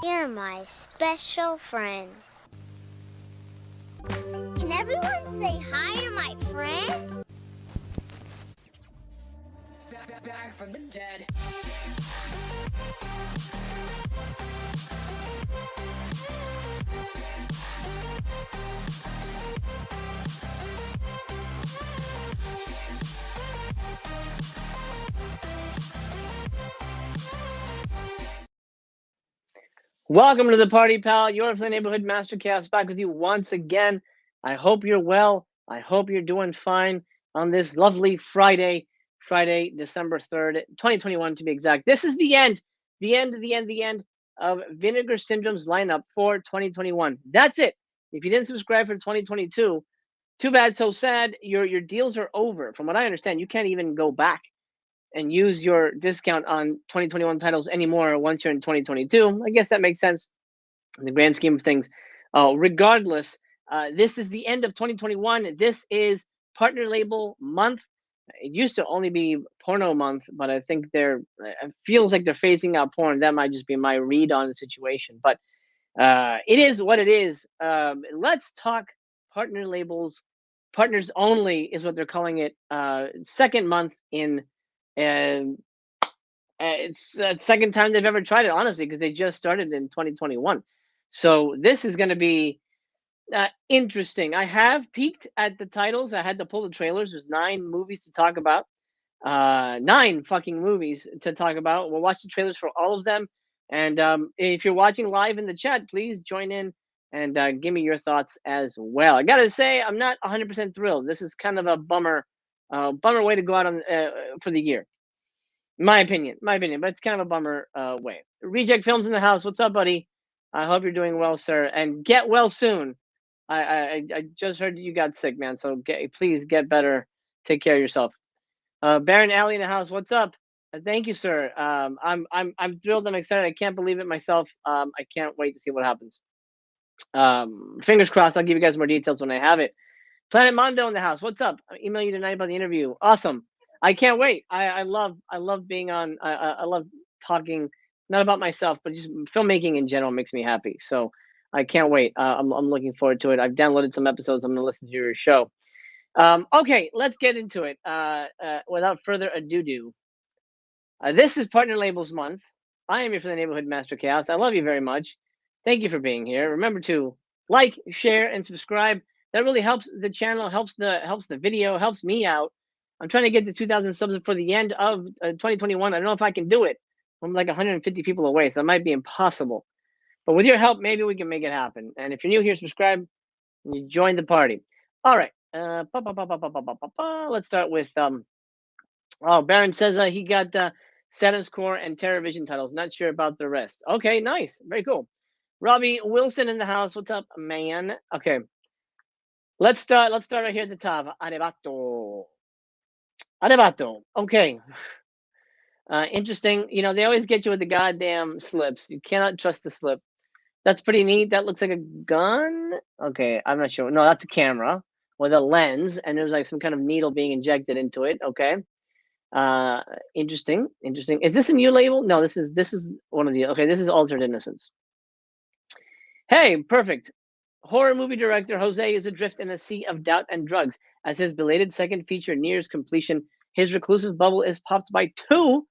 You're my special friend. Can everyone say hi to my friend? Back from the dead. Welcome to the party, pal. Your neighborhood master chaos back with you once again. I hope you're well. I hope you're doing fine on this lovely Friday, December 3rd, 2021 to be exact. This is the end of Vinegar Syndrome's lineup for 2021. That's it. If you didn't subscribe for 2022, too bad, so sad. Your deals are over. From what I understand, you can't even go back and use your discount on 2021 titles anymore once you're in 2022. I guess that makes sense in the grand scheme of things. Regardless, this is the end of 2021. This is partner label month. It used to only be porno month, but I think it feels like they're phasing out porn. That might just be my read on the situation, but it is what it is. Let's talk partner labels. Partners only is what they're calling it. Second month in and it's the second time they've ever tried it, honestly, because they just started in 2021. So this is going to be interesting. I have peeked at the titles. I had to pull the trailers. There's 9 movies to talk about. 9 fucking movies to talk about. We'll watch the trailers for all of them. And if you're watching live in the chat, please join in and give me your thoughts as well. I gotta say, I'm not 100% thrilled. This is kind of a bummer way to go out on for the year. My opinion, but it's kind of a bummer way. Reject Films in the house. What's up, buddy? I hope you're doing well, sir, and get well soon. I just heard you got sick, man. So please get better. Take care of yourself. Baron Alley in the house. What's up? Thank you, sir. I'm thrilled. I'm excited. I can't believe it myself. I can't wait to see what happens. Fingers crossed. I'll give you guys more details when I have it. Planet Mondo in the house. What's up? I'll email you tonight about the interview. Awesome. I can't wait. I love being on. I love talking, not about myself, but just filmmaking in general makes me happy. So I can't wait. I'm looking forward to it. I've downloaded some episodes. I'm going to listen to your show. Okay, let's get into it. Without further ado, this is Partner Labels Month. I am here for the Neighborhood Master Chaos. I love you very much. Thank you for being here. Remember to like, share, and subscribe. That really helps the channel, helps the video, helps me out. I'm trying to get to 2,000 subs before the end of 2021. I don't know if I can do it. I'm like 150 people away, so that might be impossible. But with your help, maybe we can make it happen. And if you're new here, subscribe and you join the party. All right. Let's start with oh, Baron says he got Status Core and TerraVision titles. Not sure about the rest. Okay, nice, very cool. Robbie Wilson in the house. What's up, man? Okay, let's start right here at the top. Arevato. Okay. Interesting. You know, they always get you with the goddamn slips. You cannot trust the slip. That's pretty neat. That looks like a gun. Okay, I'm not sure. No, that's a camera with a lens, and there's like some kind of needle being injected into it. Okay. Interesting. Is this a new label? No, this is one of the. Okay, this is Altered Innocence. Hey, perfect. Horror movie director Jose is adrift in a sea of doubt and drugs as his belated second feature nears completion. His reclusive bubble is popped by 2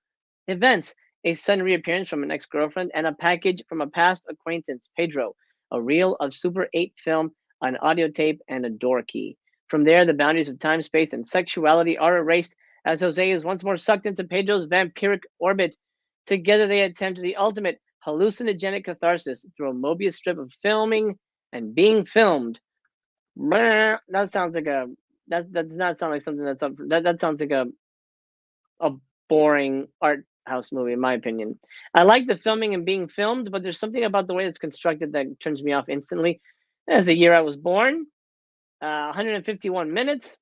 events: a sudden reappearance from an ex-girlfriend and a package from a past acquaintance, Pedro, a reel of Super 8 film, an audio tape, and a door key. From there, the boundaries of time, space, and sexuality are erased as Jose is once more sucked into Pedro's vampiric orbit. Together, they attempt the ultimate hallucinogenic catharsis through a Mobius strip of filming and being filmed. That sounds like that does not sound like something that's up. That sounds like a boring art house movie, in my opinion. I like the filming and being filmed, but there's something about the way it's constructed that turns me off instantly. That's the year I was born. 151 minutes.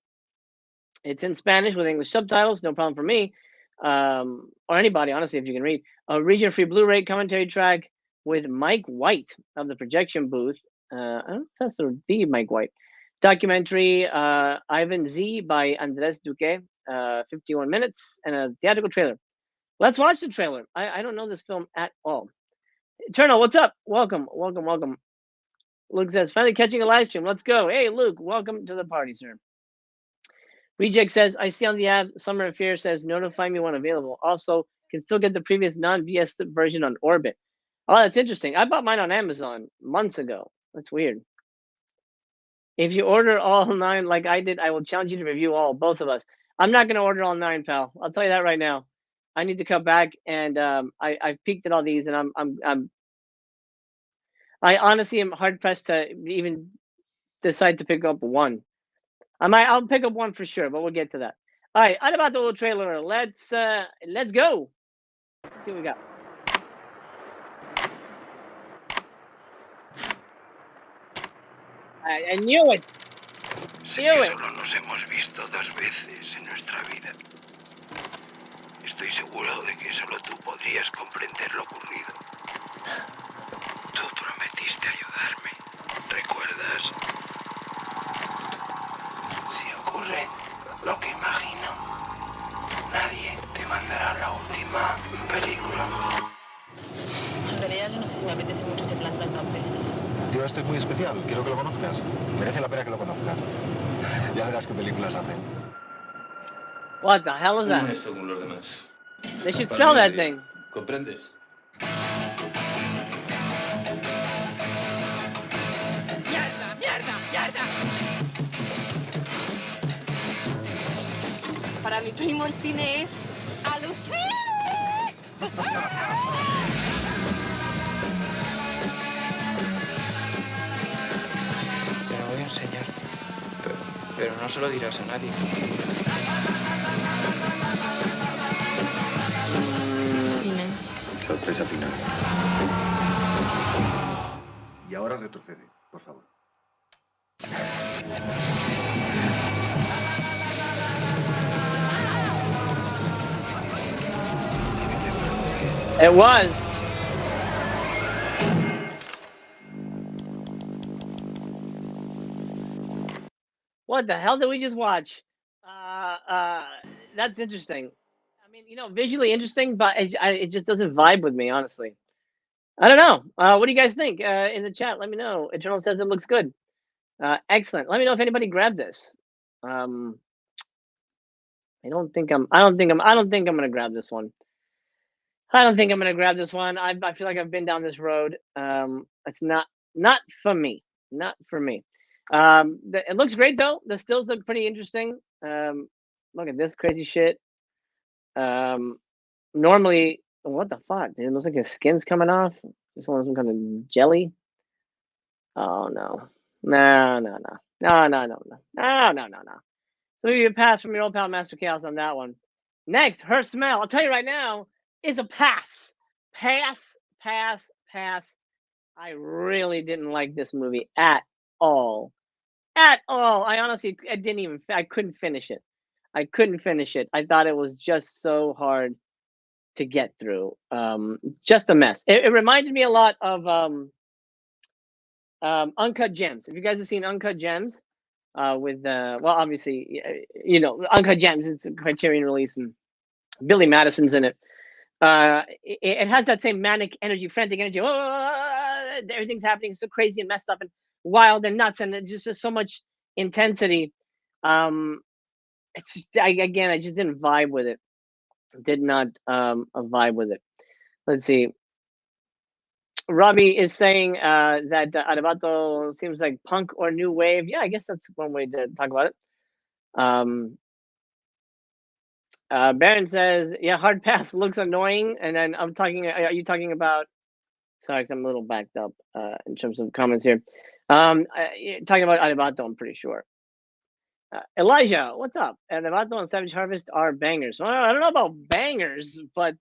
It's in Spanish with English subtitles. No problem for me. Or anybody, honestly, if you can read. A region-free Blu-ray commentary track with Mike White of the Projection Booth. I don't know if that's the Mike White. Documentary Ivan Z by Andres Duque. 51 minutes and a theatrical trailer. Let's watch the trailer. I don't know this film at all. Eternal, what's up? Welcome, welcome, welcome. Luke says, finally catching a live stream. Let's go. Hey, Luke, welcome to the party, sir. Reject says, I see on the app, Summer Affair says, notify me when available. Also, can still get the previous non-VS version on Orbit. Oh, that's interesting. I bought mine on Amazon months ago. That's weird. If you order all 9 like I did, I will challenge you to review all, both of us. I'm not going to order all 9, pal. I'll tell you that right now. I need to come back, and I've peeked at all these, and I honestly am hard pressed to even decide to pick up one. I'll pick up one for sure, but we'll get to that. All right, on about the little trailer. Let's go. Let's see what we got. I knew it. Sé Knew que it. solo nos hemos visto 2 veces en nuestra vida. Estoy seguro de que solo tú podrías comprender lo ocurrido. Tú prometiste ayudarme, ¿recuerdas? Si ocurre lo que imagino, nadie te mandará la última película. En realidad yo no sé si me apetece mucho este plan tan campestre. Tío, esto es muy especial. Quiero que lo conozcas. Merece la pena que lo conozcas. Ya verás qué películas hacen. What the hell is No that? es según los demás. They should Para sell mí that debería. thing. ¿Comprendes? ¡Mierda, mierda, mierda! Para mi primo el cine es alucinante. Te lo voy a enseñar. Pero no se lo dirás a nadie. Cines. Sorpresa final. Y ahora retrocede, por favor. It was. What the hell did we just watch? That's interesting. I mean, visually interesting, but it just doesn't vibe with me, honestly. I don't know. What do you guys think? In the chat, let me know. Eternal says it looks good. Excellent. Let me know if anybody grabbed this. I don't think I'm gonna grab this one. I don't think I'm gonna grab this one. I feel like I've been down this road. It's not for me. Not for me. It looks great though. The stills look pretty interesting. Look at this crazy shit. Normally, what the fuck, dude? It looks like his skin's coming off. This one's some kind of jelly. Oh no. No. So maybe you pass from your old pal Master Chaos on that one. Next, Her Smell. I'll tell you right now, is a pass. Pass. I really didn't like this movie at all. At all. I honestly, I couldn't finish it. I thought it was just so hard to get through. Just a mess. It reminded me a lot of Uncut Gems. If you guys have seen Uncut Gems, with well, obviously, Uncut Gems. It's a Criterion release, and Billy Madison's in it. It has that same manic energy, frantic energy. Everything's happening so crazy and messed up and wild and nuts, and it's just so much intensity. It's just I just didn't vibe with it. Did not vibe with it. Let's see. Robbie is saying that Arrebato seems like punk or new wave. Yeah, I guess that's one way to talk about it. Baron says, yeah, hard pass looks annoying. And then are you talking about, sorry, I'm a little backed up in terms of comments here. Talking about Arrebato, I'm pretty sure. Elijah, what's up? Arrebato and Savage Harvest are bangers. Well, I don't know about bangers, but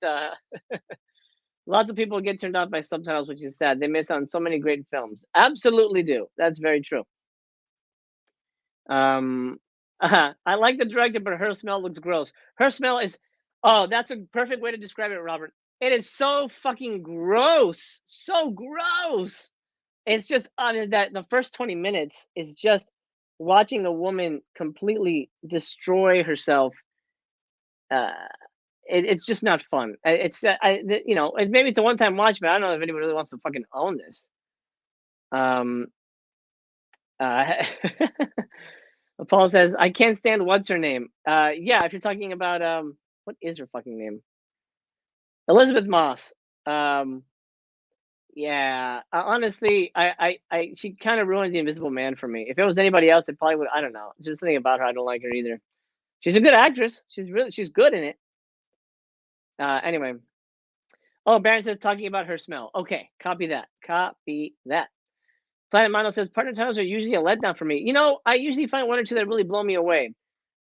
lots of people get turned off by subtitles, which is sad. They miss out on so many great films. Absolutely do. That's very true. I like the director, but Her Smell looks gross. Her Smell is, oh, that's a perfect way to describe it, Robert. It is so fucking gross. So gross. It's just, that the first 20 minutes is just watching a woman completely destroy herself. it's just not fun. You know, maybe it's a one-time watch, but I don't know if anyone really wants to fucking own this. Paul says, I can't stand what's her name. Yeah, if you're talking about what is her fucking name? Elizabeth Moss. Yeah, honestly, she kind of ruined the Invisible Man for me. If it was anybody else, it probably would. I don't know. Just something about her, I don't like her either. She's a good actress. She's good in it. Anyway. Oh, Baron says talking about her smell. Okay, copy that. Copy that. Planet Mono says partner titles are usually a letdown for me. You know, I usually find one or two that really blow me away.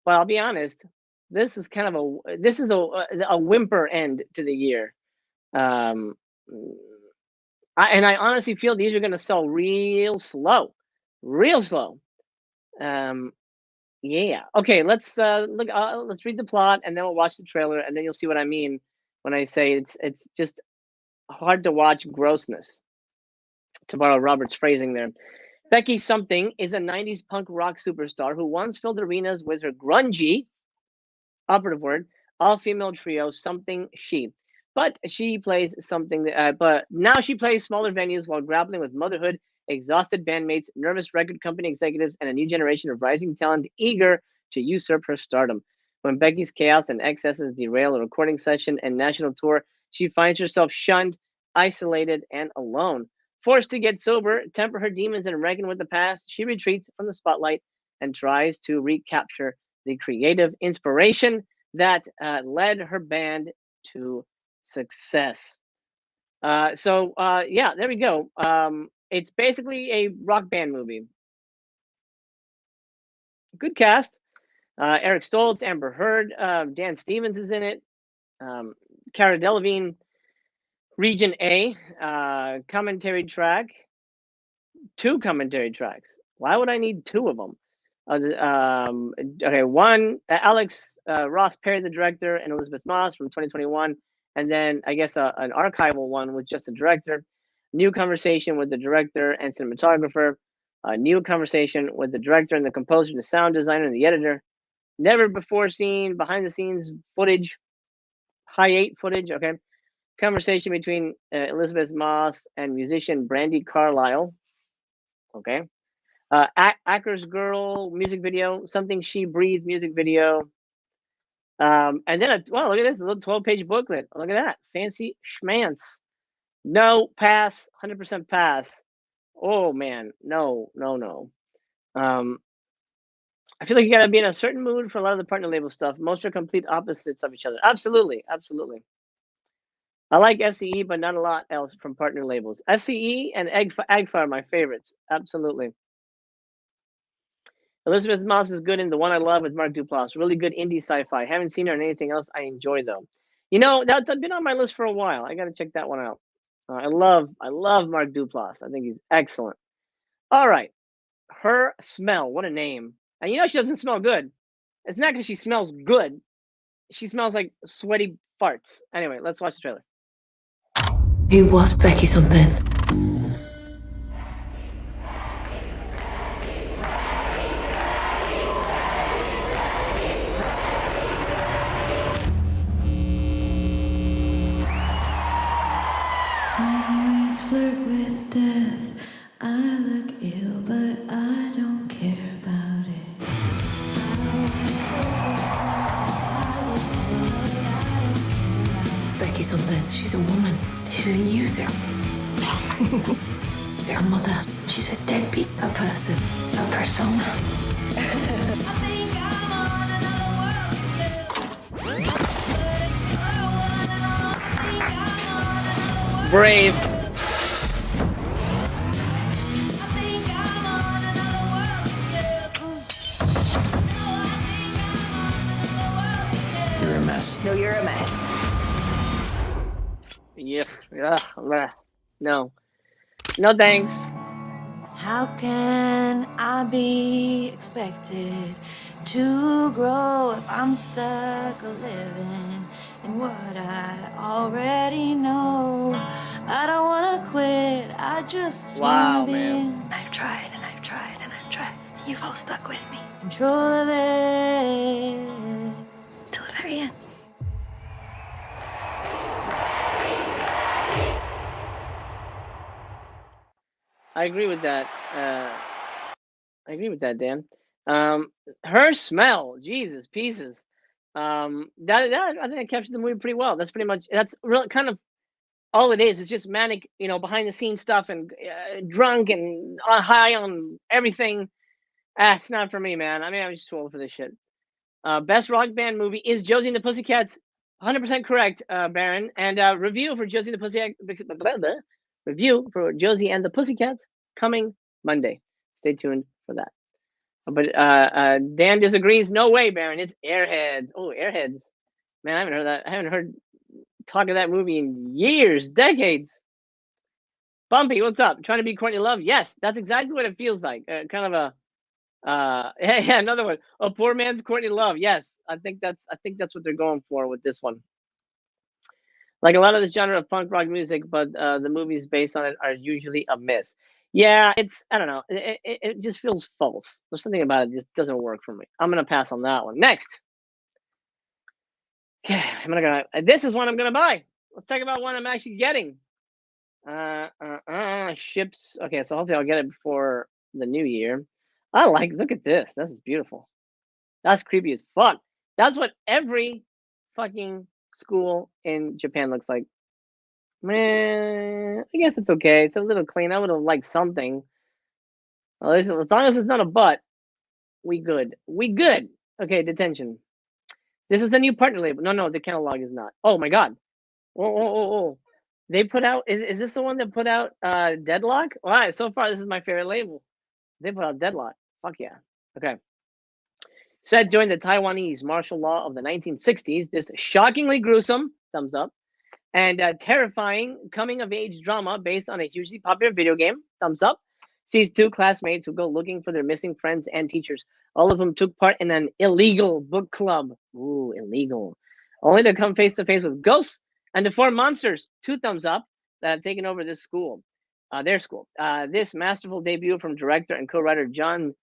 But I'll be honest, this is kind of a whimper end to the year. I honestly feel these are going to sell real slow. Yeah. Okay, let's look. Let's read the plot, and then we'll watch the trailer, and then you'll see what I mean when I say it's just hard to watch grossness. To borrow Robert's phrasing there, Becky Something is a '90s punk rock superstar who once filled arenas with her grungy, operative word, all-female trio Something She. But she plays something. But now she plays smaller venues while grappling with motherhood, exhausted bandmates, nervous record company executives, and a new generation of rising talent eager to usurp her stardom. When Becky's chaos and excesses derail a recording session and national tour, she finds herself shunned, isolated, and alone. Forced to get sober, temper her demons, and reckon with the past, she retreats from the spotlight and tries to recapture the creative inspiration that led her band to success. Yeah, there we go. It's basically a rock band movie. Good cast. Eric Stoltz, Amber Heard, Dan Stevens is in it. Cara Delevingne, Region A, commentary track. 2 commentary tracks. Why would I need 2 of them? Okay, one, Alex Ross Perry, the director, and Elizabeth Moss from 2021. And then I guess an archival one with just the director. New conversation with the director and cinematographer. A new conversation with the director and the composer, the sound designer, and the editor. Never before seen behind the scenes footage, high 8 footage. Okay, conversation between Elizabeth Moss and musician Brandi Carlile. Okay, Actor's Girl music video, Something She Breathed music video. And then look at this, a little 12-page booklet. Look at that, fancy schmance. No, pass, 100% pass. Oh man, no. I feel like you gotta be in a certain mood for a lot of the partner label stuff. Most are complete opposites of each other. Absolutely. I like FCE, but not a lot else from partner labels. FCE and Agfire are my favorites. Absolutely. Elizabeth Moss is good in The One I Love with Mark Duplass. Really good indie sci-fi. Haven't seen her in anything else I enjoy though. You know, that's been on my list for a while. I gotta check that one out. I love Mark Duplass. I think he's excellent. All right, Her Smell. What a name. And you know she doesn't smell good. It's not because she smells good. She smells like sweaty farts. Anyway, let's watch the trailer. Who was Becky Something? Flirt with death. I look ill, but I don't care about it. Becky Something. She's a woman. She's a user. A mother. She's a deadbeat. A person. A persona. Brave. You're a mess. No, you're a mess. Yeah. No. No thanks. How can I be expected to grow if I'm stuck living in what I already know? I don't want to quit, I just Wow, want to be man. in. I've tried and I've tried and I've tried. You've all stuck with me. Control of it till the very end. I agree with that. I agree with that, Dan. Her smell, Jesus pieces. That I think it captured the movie pretty well. That's pretty much that's really kind of all it is. It's just manic, behind the scenes stuff and drunk and high on everything. It's not for me, man. I mean, I'm just too old for this shit. Best rock band movie is Josie and the Pussycats. 100% correct, Baron. And review for Josie and the Pussycats. Review for Josie and the Pussycats coming Monday. Stay tuned for that. But Dan disagrees. No way, Baron. It's Airheads. Oh, Airheads. Man, I haven't heard that. I haven't heard talk of that movie in years, decades. Bumpy, what's up? Trying to be Courtney Love? Yes, that's exactly what it feels like. Kind of a yeah, another one. A poor man's Courtney Love. Yes, I think that's what they're going for with this one. Like a lot of this genre of punk rock music, but the movies based on it are usually a miss. Yeah, I don't know. It just feels false. There's something about it just doesn't work for me. I'm gonna pass on that one. Next. Okay, this is one I'm gonna buy. Let's talk about one I'm actually getting. Ships. Okay, so hopefully I'll get it before the new year. Look at this. This is beautiful. That's creepy as fuck. That's what every fucking school in Japan looks like. Man, I guess it's okay. It's a little clean. I would have liked something. Well, as long as it's not a butt, we good. We good. Okay, Detention. This is a new partner label. No, the catalog is not. Oh my god. Oh. They put out. Is this the one that put out Deadlock? All right. So far, this is my favorite label. They put out Deadlock. Fuck yeah. Okay. Set during the Taiwanese martial law of the 1960s, this shockingly gruesome, thumbs up, and terrifying coming-of-age drama based on a hugely popular video game, thumbs up, sees two classmates who go looking for their missing friends and teachers, all of whom took part in an illegal book club. Ooh, illegal. Only to come face-to-face with ghosts and to form monsters, two thumbs up, that have taken over this school, their school. This masterful debut from director and co-writer John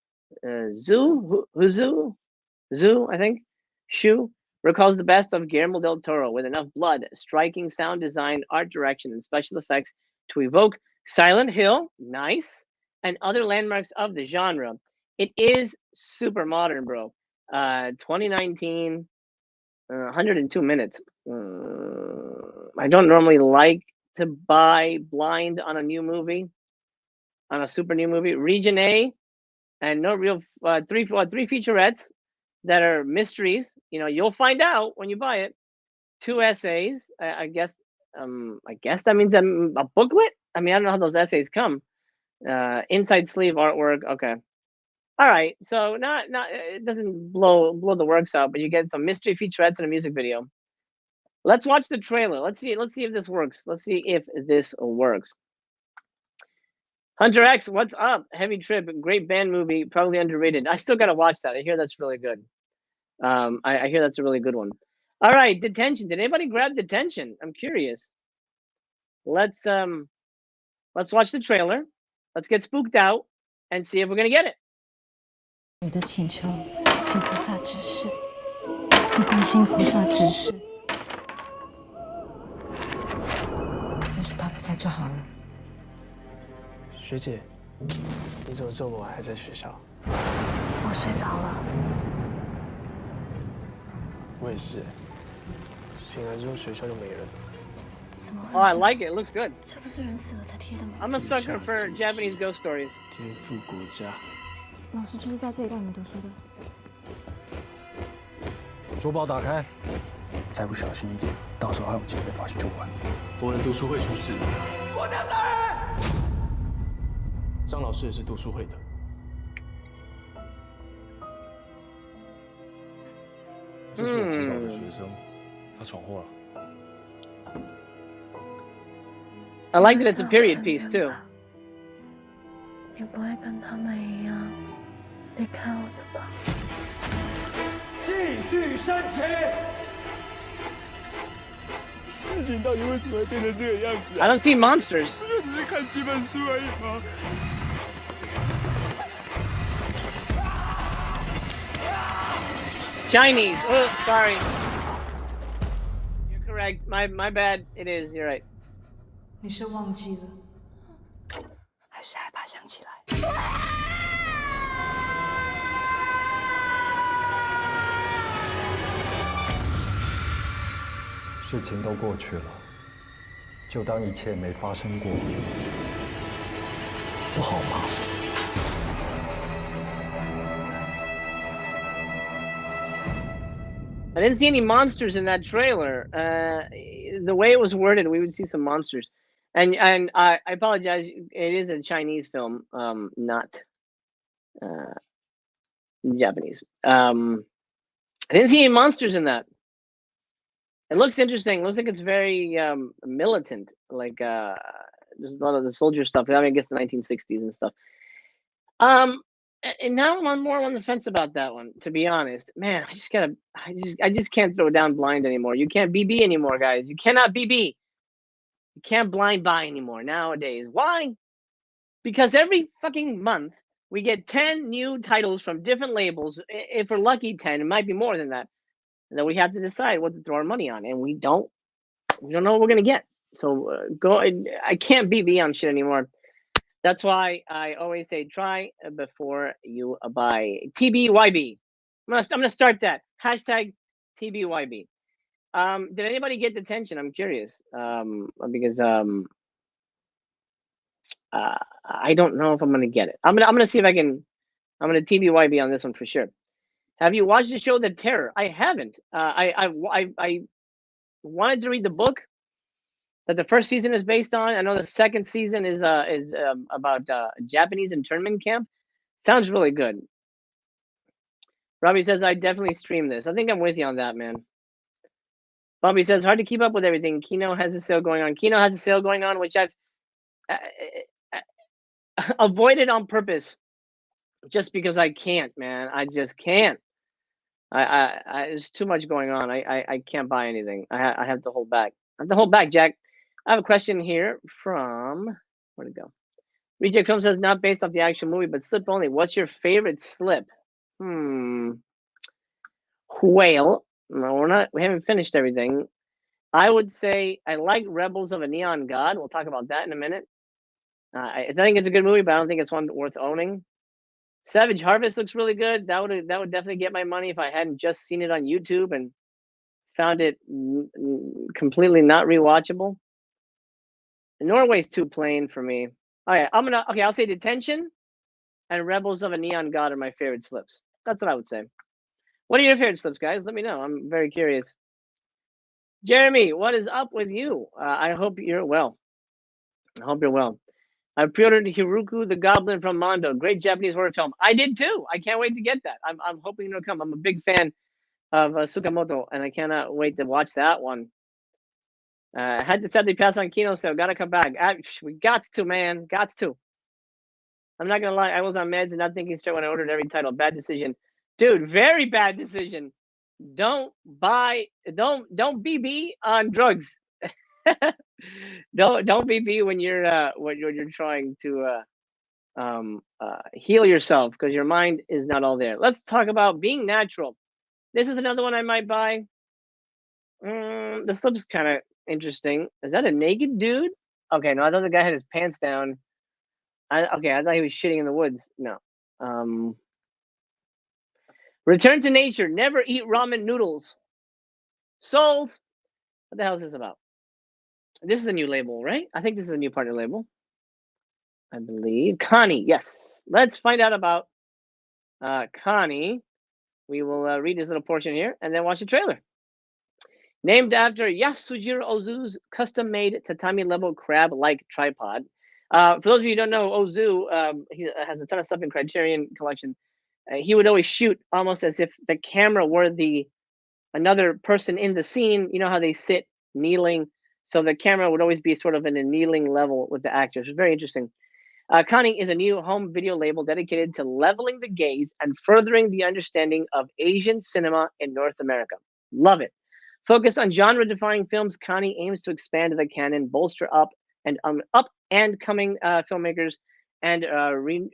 Zhu, I think, Shu, recalls the best of Guillermo del Toro with enough blood, striking sound design, art direction, and special effects to evoke Silent Hill, nice, and other landmarks of the genre. It is super modern, bro. 2019, 102 minutes. I don't normally like to buy blind on a new movie, on a super new movie. Region A, and no real three featurettes that are mysteries. You'll find out when you buy it. 2 essays. I guess that means a booklet. I mean, I don't know how those essays come. Inside sleeve artwork. Okay. All right. So not it doesn't blow the works out, but you get some mystery featurettes and a music video. Let's watch the trailer. Let's see if this works. Hunter X, what's up? Heavy Trip, great band movie, probably underrated. I still gotta watch that. I hear that's really good. I hear that's a really good one. All right, Detention. Did anybody grab Detention? I'm curious. Let's watch the trailer. Let's get spooked out and see if we're gonna get it. 女的请求，请菩萨指示，请观世音菩萨指示。要是他不在就好了。学姐，你怎么这么晚还在学校？我睡着了。我也是，醒来之后学校就没人。 Oh, I like it. It looks good. 这不是人死了才贴的吗？ I'm a sucker for Japanese ghost stories. 颠覆国家。老师就是在这里带你们读书的。书包打开。再不小心一点，到时候还有机会被发现就完。我们读书会出事。国家杀人！张老师也是读书会的。这是我辅导的学生，他闯祸了。 I like that it's a period piece too. 你不会跟他们一样离开我的吧？继续升旗！事情到底为什么会变成这个样子 I don't see monsters. 不就只是看几本书而已吗？ Chinese. Oh, sorry. You're correct. My bad. It is. You're right. 你是忘记了，还是害怕想起来。事情都过去了，就当一切没发生过，不好吗？ I didn't see any monsters in that trailer. The way it was worded, we would see some monsters. And I apologize. It is a Chinese film, not Japanese. I didn't see any monsters in that. It looks interesting. It looks like it's very militant. Like there's a lot of the soldier stuff. I mean, I guess the 1960s and stuff. And now I'm more on the fence about that one, to be honest. Man, I just can't throw down blind anymore. You can't BB anymore, guys. You cannot BB. You can't blind buy anymore nowadays. Why? Because every fucking month we get 10 new titles from different labels. If we're lucky, 10. It might be more than that. And then we have to decide what to throw our money on, and we don't know what we're gonna get. So I can't BB on shit anymore. That's why I always say try before you buy. TBYB. I'm gonna start that hashtag TBYB. Did anybody get Detention? I'm curious because I don't know if I'm gonna get it. I'm gonna see if I can. I'm gonna TBYB on this one for sure. Have you watched the show The Terror? I haven't. I wanted to read the book that the first season is based on. I know the second season is about a Japanese internment camp. Sounds really good. Robbie says I definitely stream this. I think I'm with you on that, man. Bobby says hard to keep up with everything. Kino has a sale going on. Kino has a sale going on, which I've avoided on purpose, just because I can't, man. I just can't. There's too much going on. I can't buy anything. I have to hold back. I have to hold back, Jack. I have a question here from where'd it go? Reject Film says not based off the actual movie, but slip only. What's your favorite slip? Whale. No, we haven't finished everything. I would say I like Rebels of a Neon God. We'll talk about that in a minute. I think it's a good movie, but I don't think it's one worth owning. Savage Harvest looks really good. That would definitely get my money if I hadn't just seen it on YouTube and found it completely not rewatchable. Norway's too plain for me. Okay, I'll say Detention and Rebels of a Neon God are my favorite slips. That's what I would say. What are your favorite slips, guys? Let me know. I'm very curious. Jeremy, what is up with you? I hope you're well. I hope you're well. I pre-ordered Hiruku the Goblin from Mondo. Great Japanese horror film. I did too. I can't wait to get that. I'm hoping it'll come. I'm a big fan of Tsukamoto, and I cannot wait to watch that one. I had to sadly pass on Kino, so gotta come back. We got to, man. Got to. I'm not gonna lie. I was on meds and not thinking straight when I ordered every title. Bad decision. Dude, very bad decision. Don't BB on drugs. don't BB when you're trying to heal yourself, because your mind is not all there. Let's talk about being natural. This is another one I might buy. This looks kind of interesting. Is that a naked dude? Okay, no, I thought the guy had his pants down. I thought he was shitting in the woods. No. Return to nature. Never eat ramen noodles. Sold. What the hell is this about? This is a new label, right? I think this is a new partner label. I believe. Connie, yes. Let's find out about Connie. We will read this little portion here and then watch the trailer. Named after Yasujiro Ozu's custom-made tatami-level crab-like tripod. For those of you who don't know, Ozu, he has a ton of stuff in Criterion Collection. He would always shoot almost as if the camera were another person in the scene. You know how they sit kneeling? So the camera would always be sort of in a kneeling level with the actors. It's very interesting. Conning is a new home video label dedicated to leveling the gaze and furthering the understanding of Asian cinema in North America. Love it. Focused on genre-defining films, Connie aims to expand the canon, bolster up and coming filmmakers, and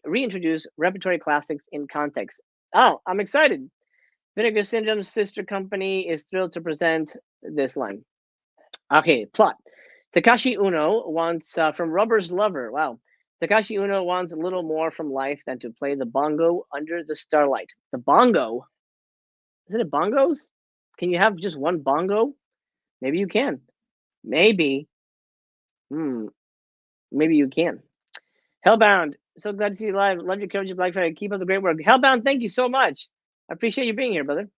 reintroduce repertory classics in context. Oh, I'm excited. Vinegar Syndrome's sister company is thrilled to present this line. Okay, plot. Takashi Uno wants from Rubber's Lover. Wow. Takashi Uno wants a little more from life than to play the bongo under the starlight. The bongo? Is it bongos? Can you have just one bongo? Maybe you can. Maybe. Maybe you can. Hellbound, so glad to see you live. Love your coverage of Black Friday. Keep up the great work. Hellbound, thank you so much. I appreciate you being here, brother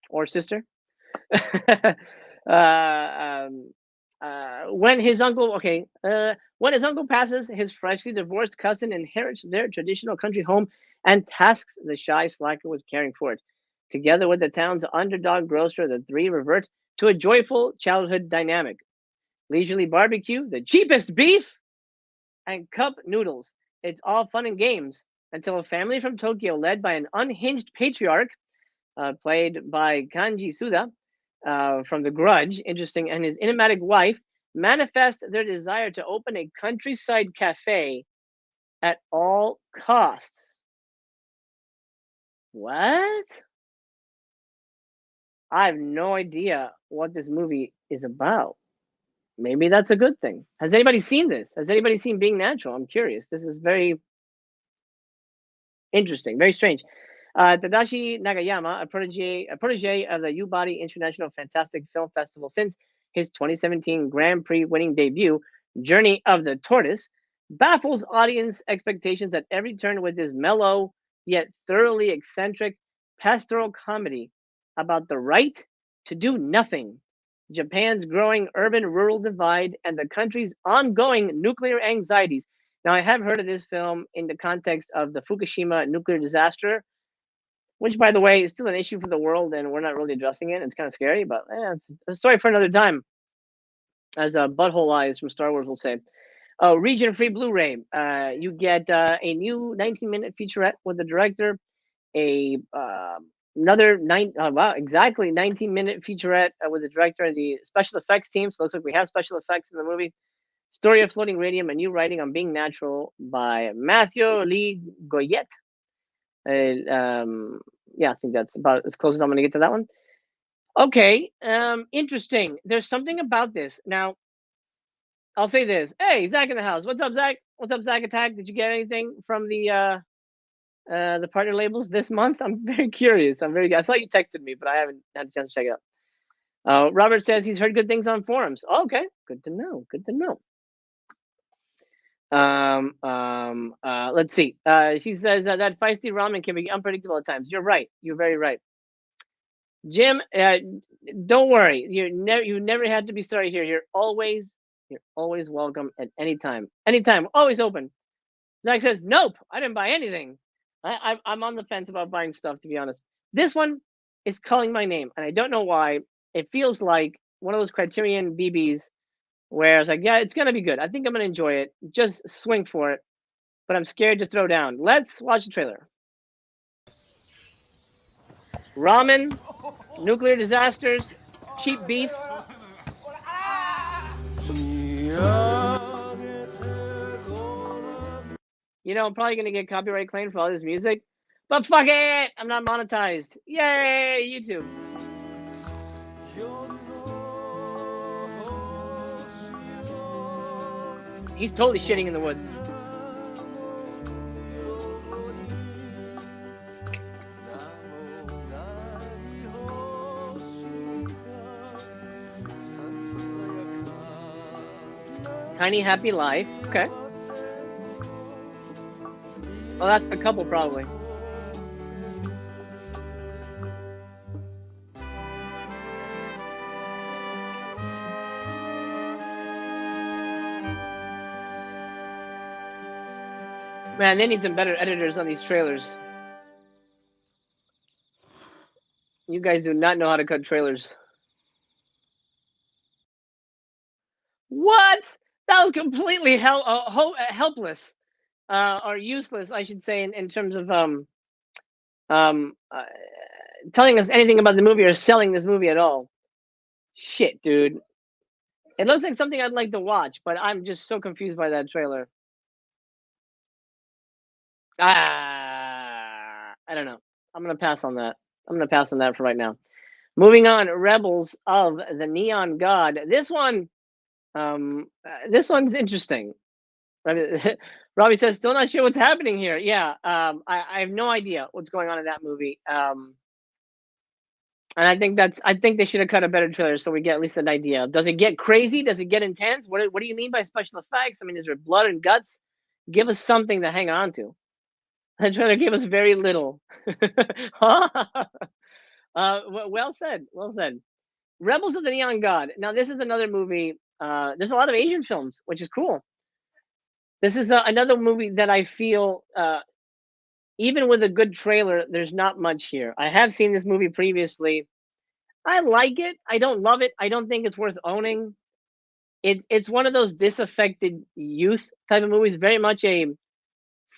or sister. When his uncle passes, his freshly divorced cousin inherits their traditional country home and tasks the shy slacker with caring for it. Together with the town's underdog grocer, the three revert to a joyful childhood dynamic. Leisurely barbecue, the cheapest beef, and cup noodles. It's all fun and games until a family from Tokyo, led by an unhinged patriarch, played by Kanji Suda from The Grudge, interesting, and his enigmatic wife, manifest their desire to open a countryside cafe at all costs. What? I have no idea what this movie is about. Maybe that's a good thing. Has anybody seen this? Has anybody seen Being Natural? I'm curious. This is very interesting, very strange. Tadashi Nagayama, a protege of the U-Body International Fantastic Film Festival since his 2017 Grand Prix winning debut, Journey of the Tortoise, baffles audience expectations at every turn with his mellow yet thoroughly eccentric pastoral comedy about the right to do nothing, Japan's growing urban-rural divide, and the country's ongoing nuclear anxieties. Now, I have heard of this film in the context of the Fukushima nuclear disaster, which, by the way, is still an issue for the world, and we're not really addressing it. It's kind of scary, but it's a story for another time, as Butthole Eyes from Star Wars will say. Oh, region-free Blu-ray. You get a new 19-minute featurette with the director, another 19-minute featurette with the director and the special effects team. So it looks like we have special effects in the movie. Story of Floating Radium, a new writing on Being Natural by Matthew Lee Goyette. Yeah, I think that's about as close as I'm going to get to that one. Okay, interesting. There's something about this. Now, I'll say this. Hey, Zach in the house. What's up, Zach? What's up, Zach Attack? Did you get anything from the partner labels this month? I'm very curious. I saw you texted me, but I haven't had a chance to check it out. Robert says he's heard good things on forums. Oh, okay, good to know. Good to know. Let's see. She says that feisty ramen can be unpredictable at times. You're right. You're very right. Jim, don't worry. You never had to be sorry here. You're always welcome at any time. Anytime, always open. Zach says, nope, I didn't buy anything. I'm on the fence about buying stuff, to be honest. This one is calling my name, and I don't know why. It feels like one of those Criterion BBs where I was like, yeah, it's going to be good. I think I'm going to enjoy it. Just swing for it. But I'm scared to throw down. Let's watch the trailer. Ramen, nuclear disasters, cheap beef. You know, I'm probably going to get copyright claimed for all this music. But fuck it! I'm not monetized. Yay, YouTube. He's totally shitting in the woods. Tiny Happy Life. Okay. Oh, that's the couple, probably. Man, they need some better editors on these trailers. You guys do not know how to cut trailers. What? That was completely helpless, or useless, I should say, in terms of telling us anything about the movie or selling this movie at all. Shit, dude. It looks like something I'd like to watch, but I'm just so confused by that trailer. I don't know. I'm gonna pass on that. I'm gonna pass on that for right now. Moving on, Rebels of the Neon God. This one's interesting. Robbie says, still not sure what's happening here. Yeah, I have no idea what's going on in that movie. And I think they should have cut a better trailer so we get at least an idea. Does it get crazy? Does it get intense? What do you mean by special effects? I mean, is there blood and guts? Give us something to hang on to. The trailer gave us very little. Well said. Well said. Rebels of the Neon God. Now, this is another movie. There's a lot of Asian films, which is cool. This is another movie that I feel, even with a good trailer, there's not much here. I have seen this movie previously. I like it. I don't love it. I don't think it's worth owning. It's one of those disaffected youth type of movies. Very much a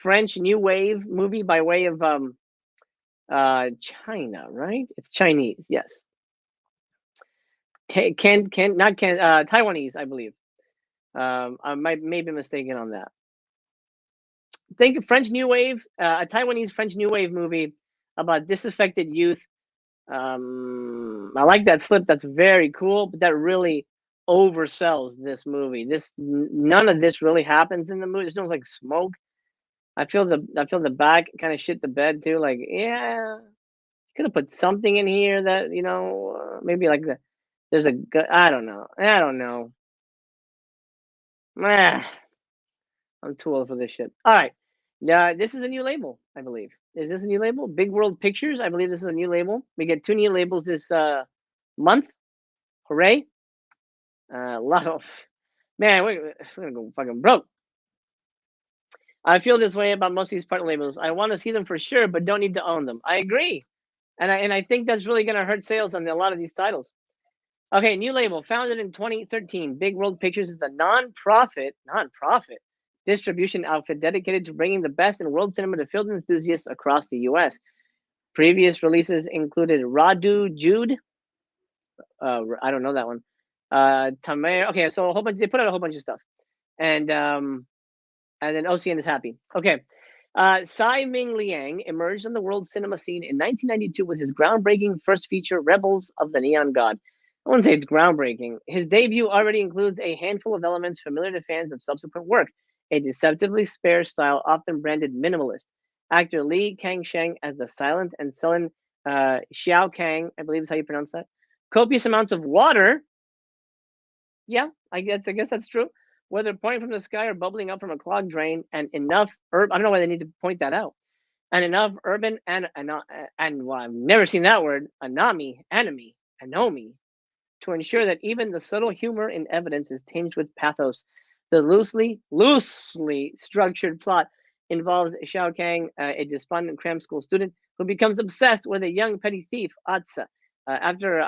French New Wave movie by way of China, right? It's Chinese, yes. Taiwanese, I believe. I may be mistaken on that. Think of French New Wave, a Taiwanese French New Wave movie about disaffected youth. I like that slip. That's very cool, but that really oversells this movie. None of this really happens in the movie. There's no like smoke. I feel the back kind of shit the bed too. Like, yeah, could have put something in here that maybe like there's I don't know. I'm too old for this shit. All right. Now, this is a new label, I believe. Is this a new label? Big World Pictures. I believe this is a new label. We get 2 new labels this month. Hooray. A lot of... Man, we're going to go fucking broke. I feel this way about most of these partner labels. I want to see them for sure, but don't need to own them. I agree. And I think that's really going to hurt sales on a lot of these titles. Okay, new label. Founded in 2013. Big World Pictures is a non-profit distribution outfit dedicated to bringing the best in world cinema to film enthusiasts across the U.S. Previous releases included Radu Jude. I don't know that one. Tamer. Okay, so they put out a whole bunch of stuff, and then OCN is happy. Okay. Tsai Ming Liang emerged on the world cinema scene in 1992 with his groundbreaking first feature, Rebels of the Neon God. I wouldn't say it's groundbreaking. His debut already includes a handful of elements familiar to fans of subsequent work. A deceptively spare style, often branded minimalist. Actor Li Kangsheng as the silent and sullen Xiao Kang, I believe is how you pronounce that. Copious amounts of water. Yeah, I guess that's true. Whether pouring from the sky or bubbling up from a clogged drain, and enough I don't know why they need to point that out. And enough urban and well, I've never seen that word, anomy, to ensure that even the subtle humor in evidence is tinged with pathos. The loosely structured plot involves Xiao Kang, a despondent cram school student who becomes obsessed with a young petty thief, Atsa. After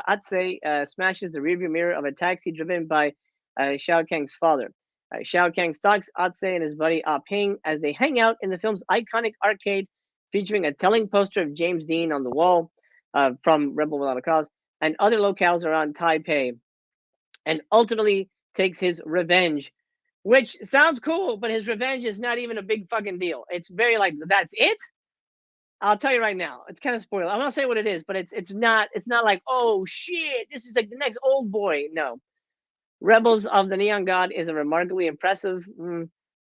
Atse smashes the rearview mirror of a taxi driven by Xiao Kang's father. Xiao Kang stalks Atse and his buddy Ah Ping as they hang out in the film's iconic arcade, featuring a telling poster of James Dean on the wall from Rebel Without a Cause, and other locales around Taipei, and ultimately takes his revenge, which sounds cool, but his revenge is not even a big fucking deal. It's very like, that's it? I'll tell you right now, it's kind of spoiled. I won't say what it is, but it's not like, oh shit, this is like the next Old Boy. No. Rebels of the Neon God is a remarkably impressive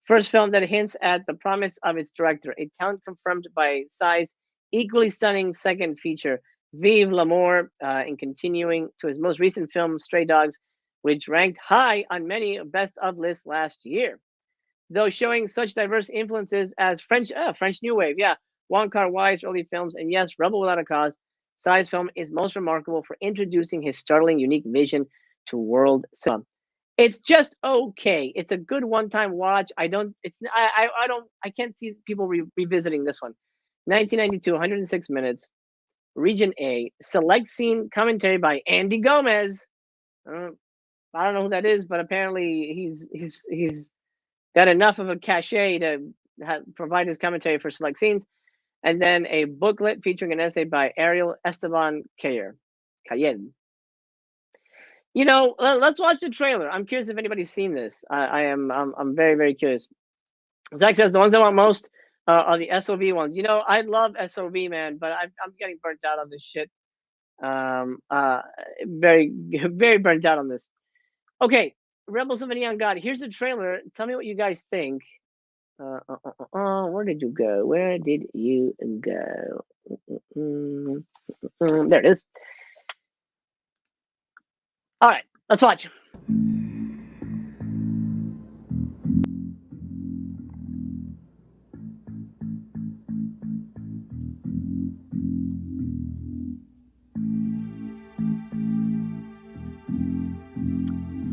first film that hints at the promise of its director, a talent confirmed by Tsai's equally stunning second feature, Vive l'Amour, in continuing to his most recent film, Stray Dogs, which ranked high on many best of lists last year. Though showing such diverse influences as French New Wave, Wong Kar-wai's early films, and yes, Rebel Without a Cause, Tsai's film is most remarkable for introducing his startling, unique vision to world cinema. It's just okay. It's a good one-time watch. I can't see people revisiting this one. 1992, 106 minutes. Region A, select scene commentary by Andy Gomez. I don't know who that is, but apparently he's got enough of a cachet to provide his commentary for select scenes. And then a booklet featuring an essay by Ariel Esteban Cayenne. Let's watch the trailer. I'm curious if anybody's seen this. I'm very, very curious. Zach says the ones I want most are the SOV ones. I love SOV, man, but I'm getting burnt out on this shit. Very, very burnt out on this. Okay, Rebels of a Neon God. Here's the trailer. Tell me what you guys think. Where did you go? Where did you go? There it is. All right, let's watch.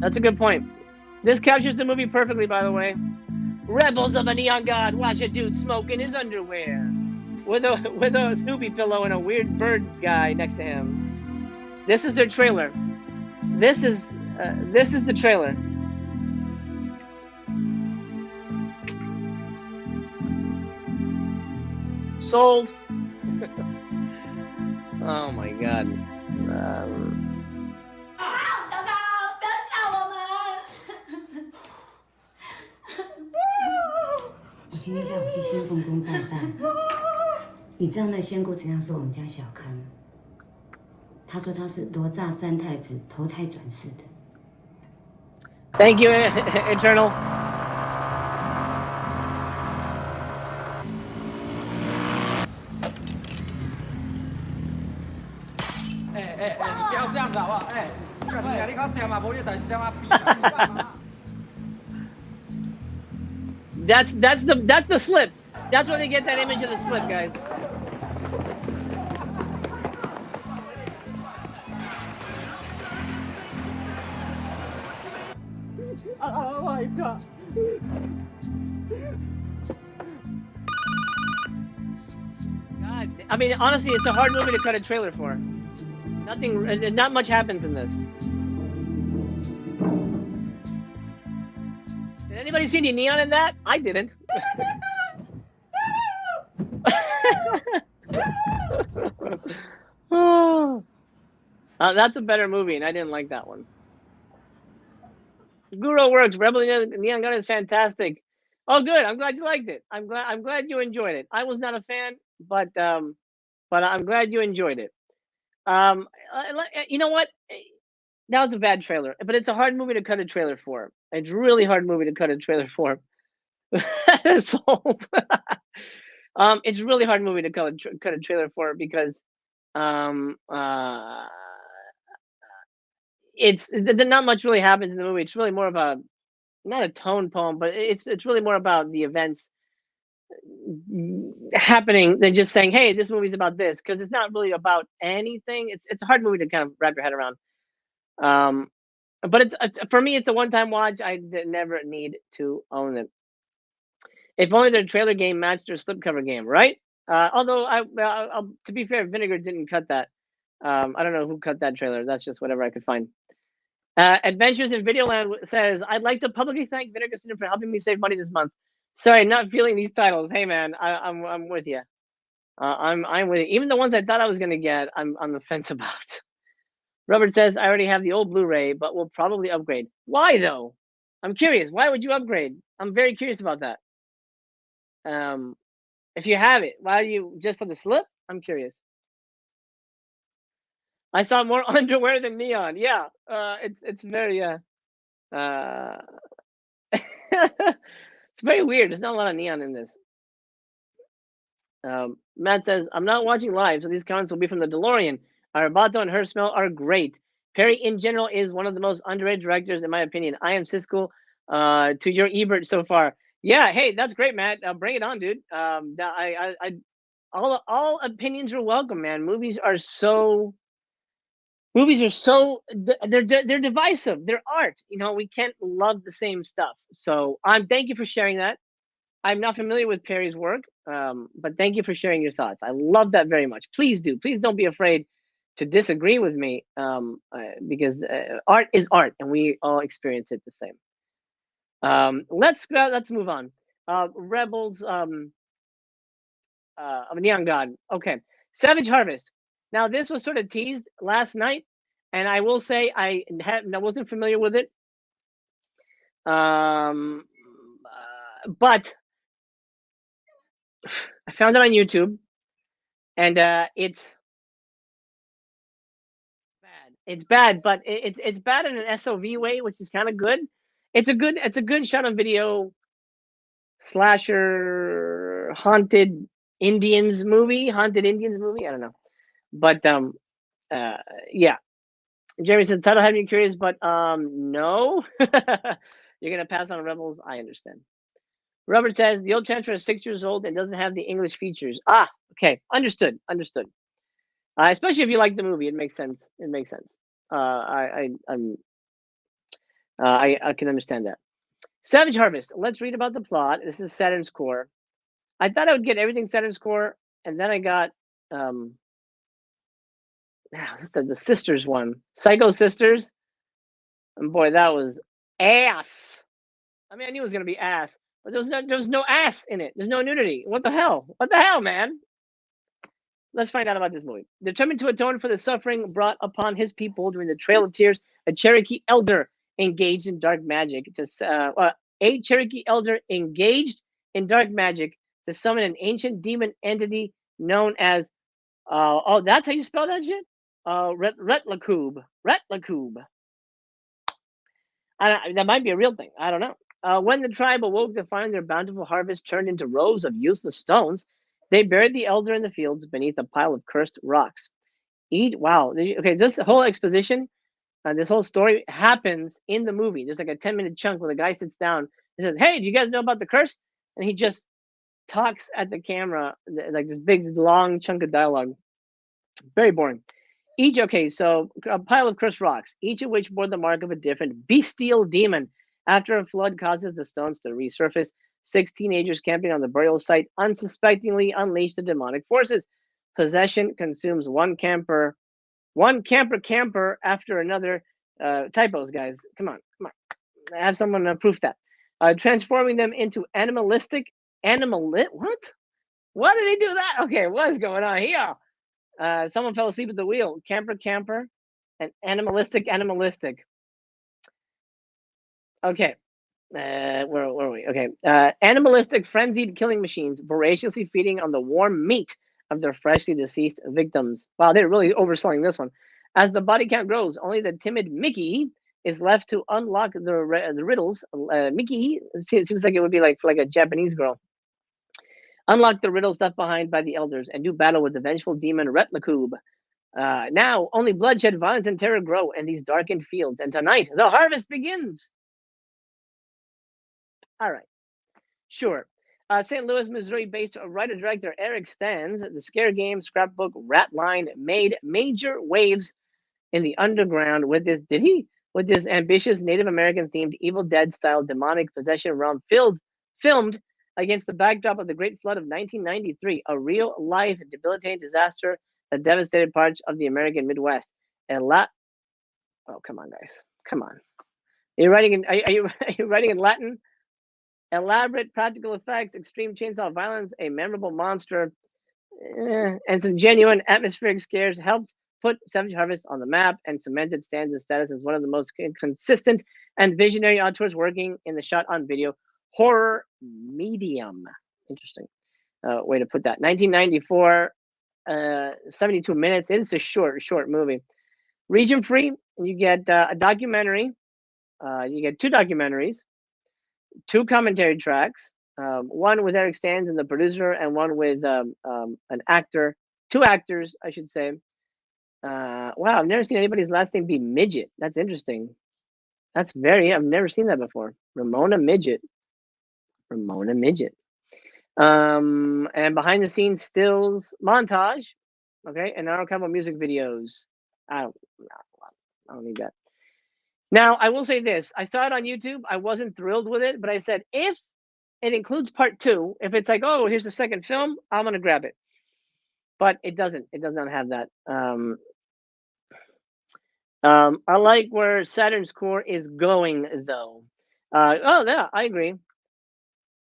That's a good point. This captures the movie perfectly, by the way. Rebels of a Neon God. Watch a dude smoke in his underwear with a Snoopy pillow and a weird bird guy next to him. This is their trailer. This is the trailer. Sold. Oh my god. 我今天下午去仙凤宫拜拜，你知道那仙姑怎样说我们家小康？他说他是哪吒三太子投胎转世的。Thank you, Eternal. 你不要这样子好不好？干你啊！你搞掂嘛，无你代志啥啊？ That's the slip. That's where they get that image of the slip, guys. Oh my god. God, I mean, honestly, it's a hard movie to cut a trailer for. Not much happens in this. Did anybody see any neon in that? I didn't. That's a better movie, and I didn't like that one. Guru works. Rebel Neon God is fantastic. Oh, good. I'm glad you liked it. I'm glad you enjoyed it. I was not a fan, but I'm glad you enjoyed it. You know what? That was a bad trailer, but it's a hard movie to cut a trailer for. It's a really hard movie to cut a trailer for. They're sold. It's a really hard movie to cut a trailer for because it's not much really happens in the movie. It's really more of a not a tone poem, but it's really more about the events happening than just saying, "Hey, this movie's about this," because it's not really about anything. It's a hard movie to kind of wrap your head around. But it's for me, it's a one-time watch. I never need to own it. If only their trailer game matched their slipcover game, right? Although to be fair, Vinegar didn't cut that. I don't know who cut that trailer. That's just whatever I could find. Adventures in Videoland says, "I'd like to publicly thank Vinegar Syndrome for helping me save money this month. Sorry, not feeling these titles. Hey man, I'm with you. I'm with you. Even the ones I thought I was gonna get, I'm on the fence about." Robert says, "I already have the old Blu-ray, but will probably upgrade. Why though? I'm curious. Why would you upgrade? I'm very curious about that. If you have it, why do you just for the slip? I'm curious. I saw more underwear than neon. Yeah, it's very it's very weird. There's not a lot of neon in this. Matt says, "I'm not watching live, so these comments will be from the DeLorean. Arabato and Her Smell are great. Perry, in general, is one of the most underrated directors, in my opinion. I am Siskel to your Ebert so far." Yeah, hey, that's great, Matt. Bring it on, dude. All opinions are welcome, man. Movies are so they're divisive. They're art. You know, we can't love the same stuff. So thank you for sharing that. I'm not familiar with Perry's work, but thank you for sharing your thoughts. I love that very much. Please do. Please don't be afraid to disagree with me, because art is art, and we all experience it the same. Let's move on. Rebels of Neon God. Okay, Savage Harvest. Now this was sort of teased last night, and I will say I wasn't familiar with it. But I found it on YouTube, and it's bad. It's bad, but it's bad in an SOV way, which is kind of good. It's a good shot on video slasher haunted Indians movie. I don't know, but yeah. Jeremy said, title had me curious, but no. You're gonna pass on Rebels. I understand. Robert says the old transfer is 6 years old and doesn't have the English features. Ah, okay, understood. Especially if you like the movie, it makes sense. I can understand that. Savage Harvest. Let's read about the plot. This is Saturn's Core. I thought I would get everything Saturn's Core, and then I got the Sisters one, Psycho Sisters, and boy, that was ass. I mean, I knew it was gonna be ass, but there was no ass in it. There's no nudity. What the hell? What the hell, man? Let's find out about this movie. Determined to atone for the suffering brought upon his people during the Trail of Tears, a Cherokee elder engaged in dark magic to summon an ancient demon entity known as that's how you spell that shit? Retlakub. That might be a real thing. I don't know. When the tribe awoke to find their bountiful harvest turned into rows of useless stones, they buried the elder in the fields beneath a pile of cursed rocks. Okay, this whole exposition, this whole story happens in the movie. There's like a 10-minute chunk where the guy sits down and says, "Hey, do you guys know about the curse?" And he just talks at the camera, like this big, long chunk of dialogue. Very boring. So a pile of cursed rocks, each of which bore the mark of a different bestial demon. After a flood causes the stones to resurface, 6 teenagers camping on the burial site unsuspectingly unleash the demonic forces. Possession consumes one camper after another. Typos, guys. Come on. Have someone proof that. Transforming them into animalistic. What? Why did they do that? Okay, what is going on here? Someone fell asleep at the wheel. Camper, and animalistic. Okay. Where are we? Okay. Animalistic, frenzied killing machines, voraciously feeding on the warm meat of their freshly deceased victims. Wow, they're really overselling this one. As the body count grows, only the timid Mickey is left to unlock the riddles. Mickey seems like it would be like a Japanese girl. Unlock the riddles left behind by the elders and do battle with the vengeful demon Retlakub. Now, only bloodshed, violence, and terror grow in these darkened fields. And tonight, the harvest begins. All right. Sure. St. Louis, Missouri-based writer-director Eric Stans, the scare game scrapbook Ratline made major waves in the underground with this ambitious Native American-themed Evil Dead-style demonic possession realm filmed against the backdrop of the Great Flood of 1993, a real-life debilitating disaster that devastated parts of the American Midwest. Oh, come on, guys. Come on. Are you writing in Latin? Elaborate practical effects, extreme chainsaw violence, a memorable monster, and some genuine atmospheric scares helped put Savage Harvest on the map and cemented Stan's status as one of the most consistent and visionary auteurs working in the shot-on-video horror medium. Interesting way to put that. 1994, 72 minutes. It is a short movie. Region free. You get a documentary. You get 2 documentaries, 2 commentary tracks, one with Eric Stans and the producer, and one with an actor, 2 actors, I should say. Wow, I've never seen anybody's last name be Midget. That's interesting. I've never seen that before. Ramona Midget. And behind the scenes stills montage, okay, and archival music videos. I don't need that. Now, I will say this. I saw it on YouTube. I wasn't thrilled with it, but I said, if it includes part 2, if it's like, oh, here's the second film, I'm going to grab it. But it doesn't. It does not have that. I like where Saturn's Core is going, though. Yeah, I agree.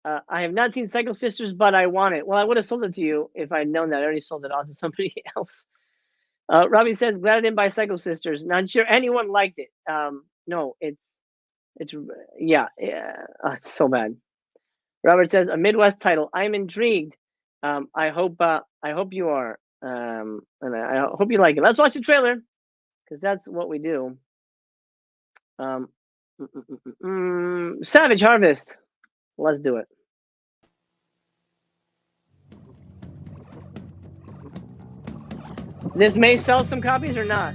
I have not seen Psycho Sisters, but I want it. Well, I would have sold it to you if I'd known that. I already sold it off to somebody else. Robbie says, glad I didn't buy Psycho Sisters. Not sure anyone liked it. No, it's so bad. Robert says, a Midwest title. I'm intrigued. I hope you are. And I hope you like it. Let's watch the trailer, because that's what we do. Savage Harvest. Let's do it. This may sell some copies or not.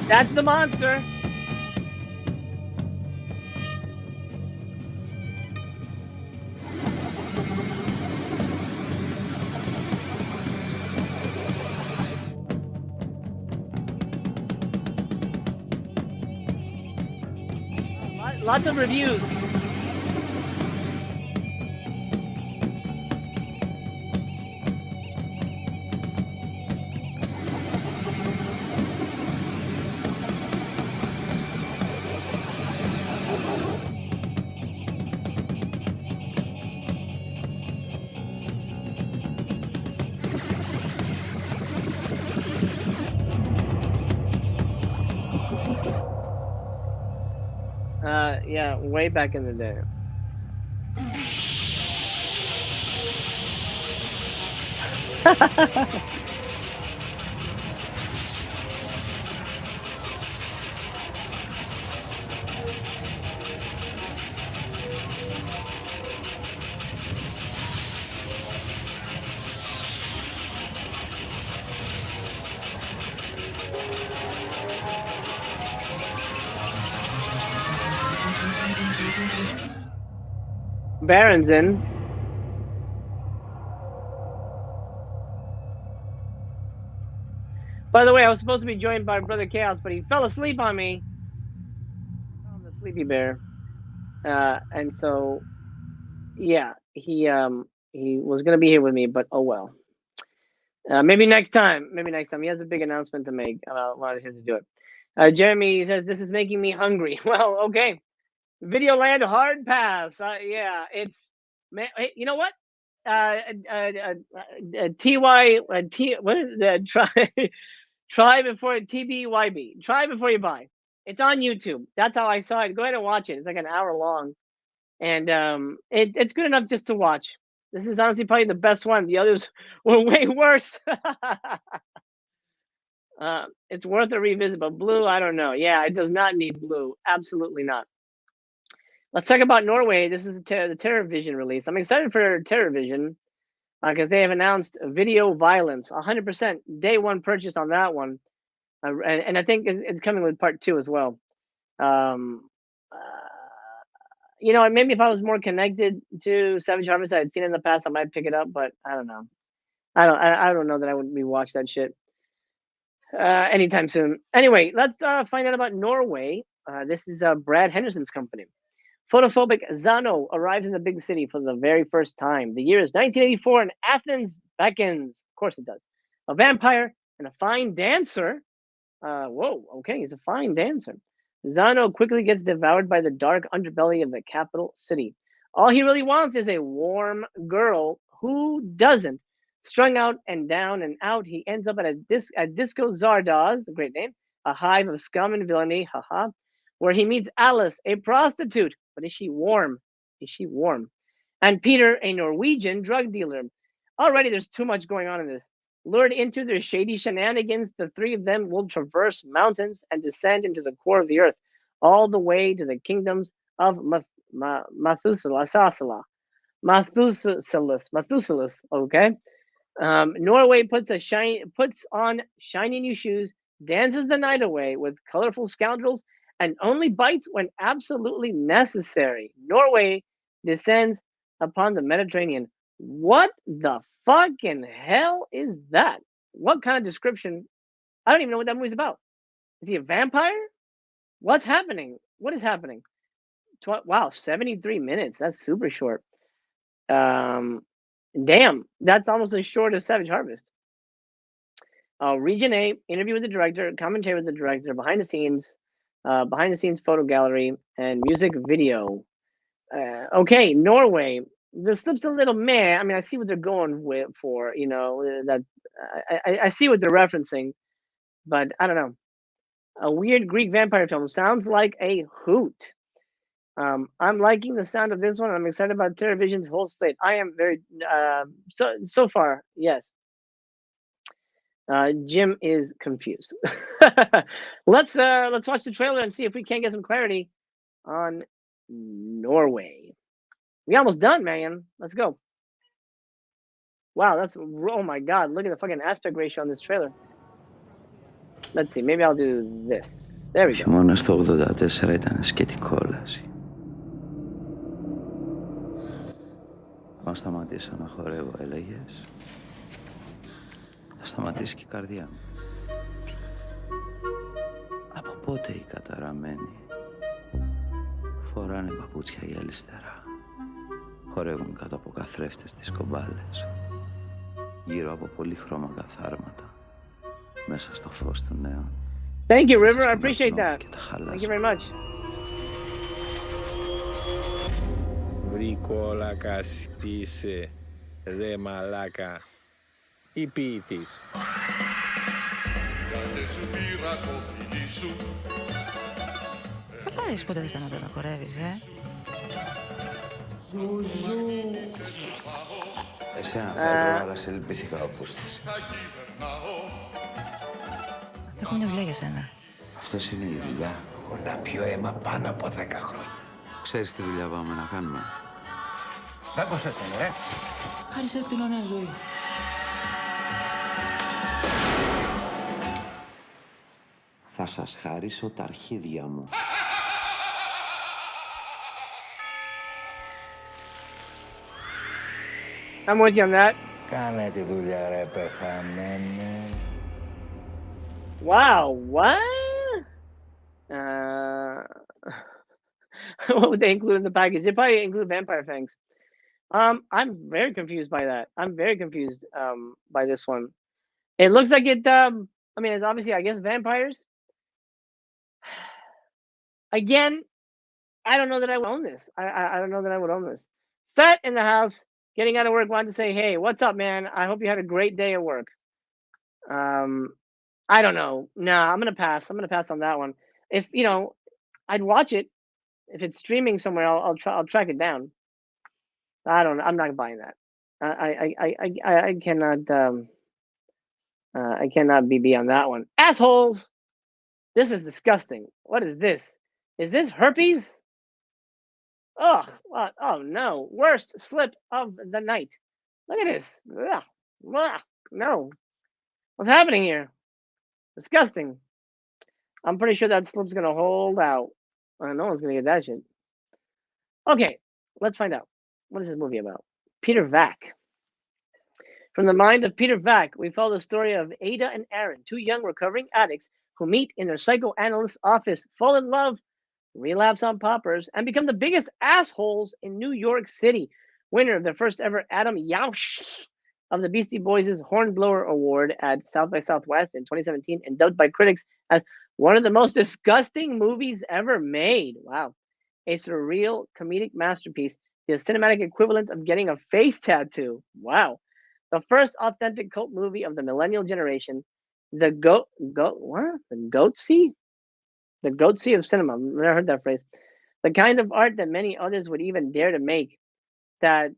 That's the monster. Lots of reviews. Yeah, way back in the day. Baron's in. By the way, I was supposed to be joined by Brother Chaos, but he fell asleep on me. I'm the sleepy bear. And so, yeah, he was gonna be here with me, but oh well. Maybe next time. Maybe next time. He has a big announcement to make. I wanted him to do it. Jeremy says this is making me hungry. Well, okay. Videoland hard pass. Yeah, it's. You know what? What is that? Try before TBYB. Try before you buy. It's on YouTube. That's how I saw it. Go ahead and watch it. It's like an hour long, and it's good enough just to watch. This is honestly probably the best one. The others were way worse. It's worth a revisit, but Blue, I don't know. Yeah, it does not need Blue. Absolutely not. Let's talk about Norway. This is the TerrorVision release. I'm excited for TerrorVision because they have announced video violence, 100% day one purchase on that one. And I think it's coming with part 2 as well. You know, maybe if I was more connected to Savage Harvest, I had seen it in the past, I might pick it up, but I don't know. I don't know that I would be watch that shit anytime soon. Anyway, let's find out about Norway. This is Brad Henderson's company. Photophobic Zano arrives in the big city for the very first time. The year is 1984 and Athens beckons. Of course it does. A vampire and a fine dancer. Whoa, okay, he's a fine dancer. Zano quickly gets devoured by the dark underbelly of the capital city. All he really wants is a warm girl. Who doesn't? Strung out and down and out, he ends up at Disco Zardoz, a great name, a hive of scum and villainy, haha, where he meets Alice, a prostitute. But is she warm? Is she warm? And Peter, a Norwegian drug dealer. Already there's too much going on in this. Lured into their shady shenanigans, the three of them will traverse mountains and descend into the core of the earth, all the way to the kingdoms of Methuselah. Okay. Norway puts on shiny new shoes, dances the night away with colorful scoundrels, and only bites when absolutely necessary. Norway descends upon the Mediterranean. What the fucking hell is that? What kind of description? I don't even know what that movie's about. Is he a vampire? What's happening? What is happening? Wow, 73 minutes. That's super short. Damn, that's almost as short as Savage Harvest. Region A, interview with the director, commentary with the director, behind the scenes photo gallery, and music video. Okay, Norway. The slip's a little meh. I mean, I see what they're going for. You know that I see what they're referencing. but I don't know. A weird Greek vampire film sounds like a hoot. I'm liking the sound of this one. I'm excited about TerraVision's whole slate. I am very so far. Yes. Jim is confused. Let's watch the trailer and see if we can't get some clarity on Norway. We almost done, man. Let's go. Wow, oh my god, look at the fucking aspect ratio on this trailer. Let's see, maybe I'll do this. There we go. Χειμώνα στο 84 ήταν σκέτη κόλαση. Αν σταματήσω να χορεύω, έλεγες, θα σταματήσει και η καρδιά μου. Από πότε οι καταραμένοι φοράνε παπούτσια γυαλιστερά, χορεύουν κάτω από καθρέφτες στις κομπάλες, γύρω από πολύχρωμα καθάρματα, μέσα στο φως του νέου. Thank you, River. I appreciate that. Thank you very much. Βρικόλακας είσαι, ρε μαλάκα, ή ποιητής. Καλά είσαι, ποτέ δεν σταματάς να χορεύεις, Εσένα Πέτρο, αλλά σε λυπήθηκα όπως της. Έχω μια δουλειά για σένα. Αυτός είναι η δουλειά. Έχω να πιω αίμα πάνω από 10 χρόνια. Ξέρεις τι δουλειά πάμε να κάνουμε. Δάκωσε τον, Χάρισε την ωραία ζωή. Θα σας χαρίσω τα αρχίδια μου. I'm with you on that. Κάνε τη δουλειά, ρε πεθαμένε. Wow, what? What would they include in the package? They probably include vampire fangs. I'm very confused by that. I'm very confused by this one. It looks like it. I mean, it's obviously, I guess, vampires. Again, I don't know that I would own this. I don't know that I would own this. Fett in the house, getting out of work, wanted to say, "Hey, what's up, man? I hope you had a great day at work." I don't know. No, I'm gonna pass. I'm gonna pass on that one. If I'd watch it. If it's streaming somewhere, I'll track it down. I don't know. I'm not buying that. I cannot. I cannot be on that one. Assholes. This is disgusting. What is this? Is this herpes? Ugh. What? Oh no. Worst slip of the night. Look at this. Ugh. Ugh. No. What's happening here? Disgusting. I'm pretty sure that slip's gonna hold out. No one's gonna get that shit. Okay, let's find out. What is this movie about? Peter Vack. From the mind of Peter Vack, we follow the story of Ada and Aaron, two young recovering addicts who meet in their psychoanalyst's office, fall in love, relapse on poppers, and become the biggest assholes in New York City. Winner of the first ever Adam Yauch of the Beastie Boys' Hornblower Award at South by Southwest in 2017, and dubbed by critics as one of the most disgusting movies ever made. Wow. A surreal comedic masterpiece, the cinematic equivalent of getting a face tattoo. Wow. The first authentic cult movie of the millennial generation. The goatsy? The goatsy of cinema. I've never heard that phrase. The kind of art that many others would even dare to make. That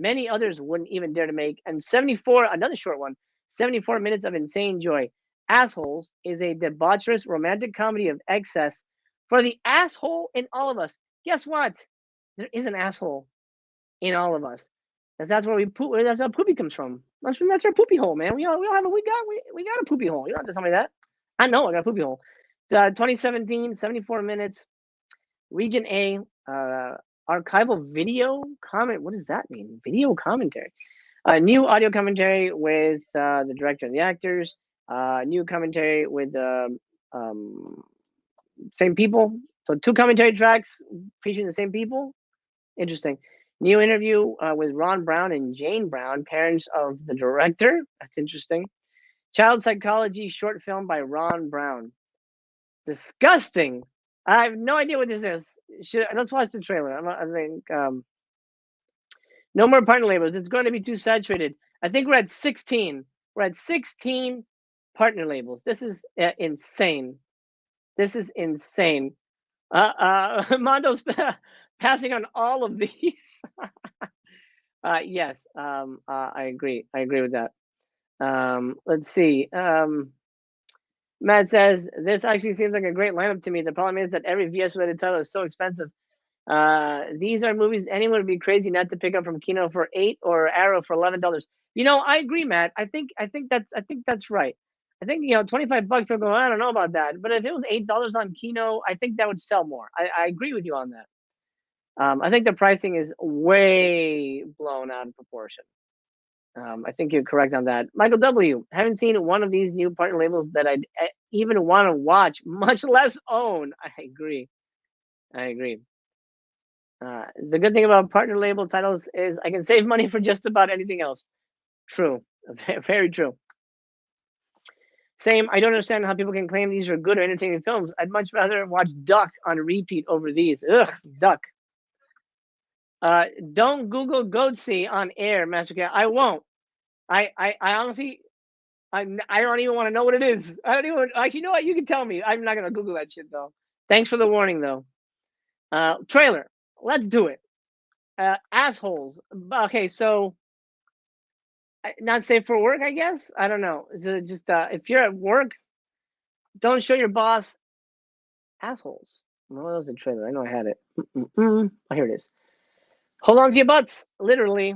many others wouldn't even dare to make. And 74, another short one, 74 minutes of insane joy. Assholes is a debaucherous romantic comedy of excess for the asshole in all of us. Guess what? There is an asshole in all of us. Because that's where we poop. That's where poopy comes from. That's our poopy hole, man. We got a poopy hole. You don't have to tell me that. I know I got a poopy hole. 2017, 74 minutes. Region A. Archival video comment. What does that mean? Video commentary. New audio commentary with the director and the actors. New commentary with same people. So 2 commentary tracks featuring the same people. Interesting. New interview with Ron Brown and Jane Brown, parents of the director. That's interesting. Child psychology short film by Ron Brown. Disgusting. I have no idea what this is. Let's watch the trailer. I think no more partner labels. It's going to be too saturated. I think we're at 16. We're at 16 partner labels. This is insane. This is insane. Mondo's passing on all of these. Yes, I agree. I agree with that. Let's see. Matt says this actually seems like a great lineup to me. The problem is that every VS related title is so expensive. These are movies anyone would be crazy not to pick up from Kino for $8 or Arrow for $11. You know, I agree, Matt. I think that's right. I think, you know, $25 for going, I don't know about that. But if it was $8 on Kino, I think that would sell more. I agree with you on that. I think the pricing is way blown out of proportion. I think you're correct on that. Michael W. Haven't seen one of these new partner labels that I'd even want to watch, much less own. I agree. I agree. The good thing about partner label titles is I can save money for just about anything else. True. Very true. Same. I don't understand how people can claim these are good or entertaining films. I'd much rather watch Duck on repeat over these. Ugh, Duck. Don't Google Goatsy on air, Master Cat. I won't. I honestly, I don't even want to know what it is. I don't even. Actually, you know what? You can tell me. I'm not gonna Google that shit though. Thanks for the warning though. Trailer. Let's do it. Assholes. Okay, so not safe for work, I guess. I don't know. Just if you're at work, don't show your boss assholes. What was the trailer? I know I had it. Oh, here it is. Hold on to your butts, literally.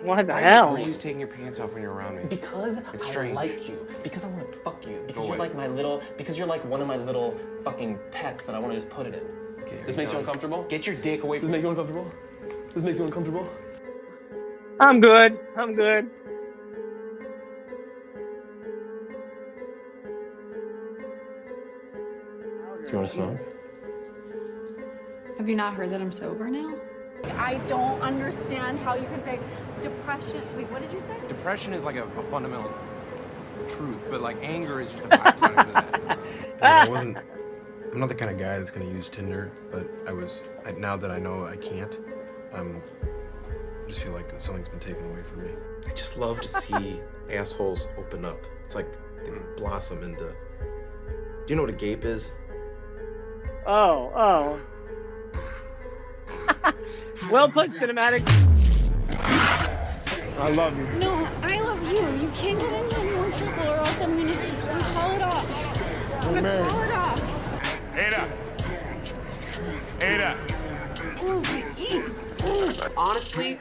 What the hell? Why are you taking your pants off when you're around me? Because I like you. Because I want to fuck you. Because you're like my little. Because you're like one of my little fucking pets that I want to just put it in. Okay, this makes you uncomfortable? Get your dick away from me. Does this make you uncomfortable? Does this make you uncomfortable? I'm good. I'm good. Do you want to smoke? Have you not heard that I'm sober now? I don't understand how you can say depression. Wait, what did you say? Depression is like a fundamental truth, but like anger is just a byproduct of that. I'm not the kind of guy that's gonna use Tinder, but now that I know I can't, I just feel like something's been taken away from me. I just love to see assholes open up. It's like they blossom into. Do you know what a gape is? Oh. Well put, cinematic. I love you. No, I love you. You can't get into any more trouble or else I'm gonna call it off. I'm gonna call it off. Ada. Honestly,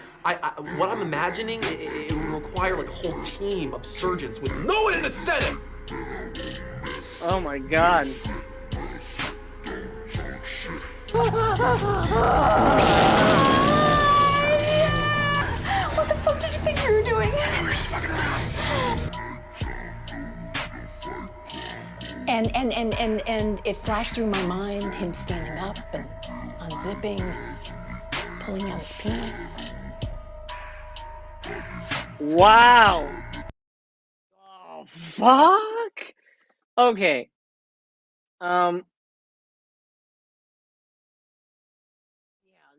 what I'm imagining, it would require like a whole team of surgeons with no anesthetic. Oh my god. What the fuck did you think we were doing? We were just fucking around. And it flashed through my mind, him standing up and unzipping, pulling out his penis. Wow. Oh, fuck. Okay.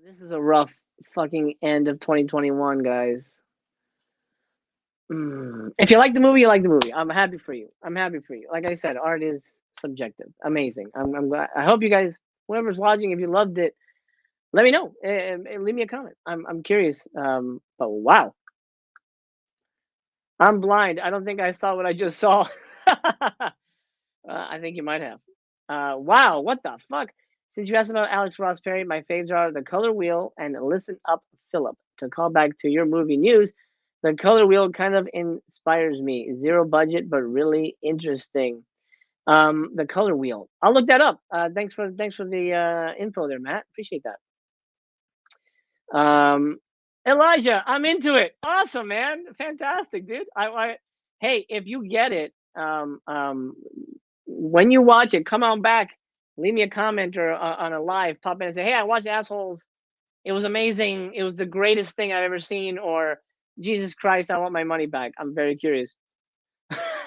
This is a rough fucking end of 2021, guys. If you like the movie, you like the movie. I'm happy for you. I'm happy for you. Like I said, art is subjective. Amazing. I'm glad. I hope you guys, whoever's watching, if you loved it, let me know. Leave me a comment. I'm curious. But wow. I'm blind. I don't think I saw what I just saw. I think you might have. Wow. What the fuck? Since you asked about Alex Ross Perry, my faves are The Color Wheel and Listen Up, Philip. To call back to your movie news, The Color Wheel kind of inspires me. Zero budget, but really interesting. The Color Wheel. I'll look that up. Thanks for the info there, Matt. Appreciate that. Elijah, I'm into it. Awesome, man. Fantastic, dude. Hey, if you get it, when you watch it, come on back. Leave me a comment or on a live, pop in and say, hey, I watched Assholes. It was amazing. It was the greatest thing I've ever seen. Or, Jesus Christ, I want my money back. I'm very curious.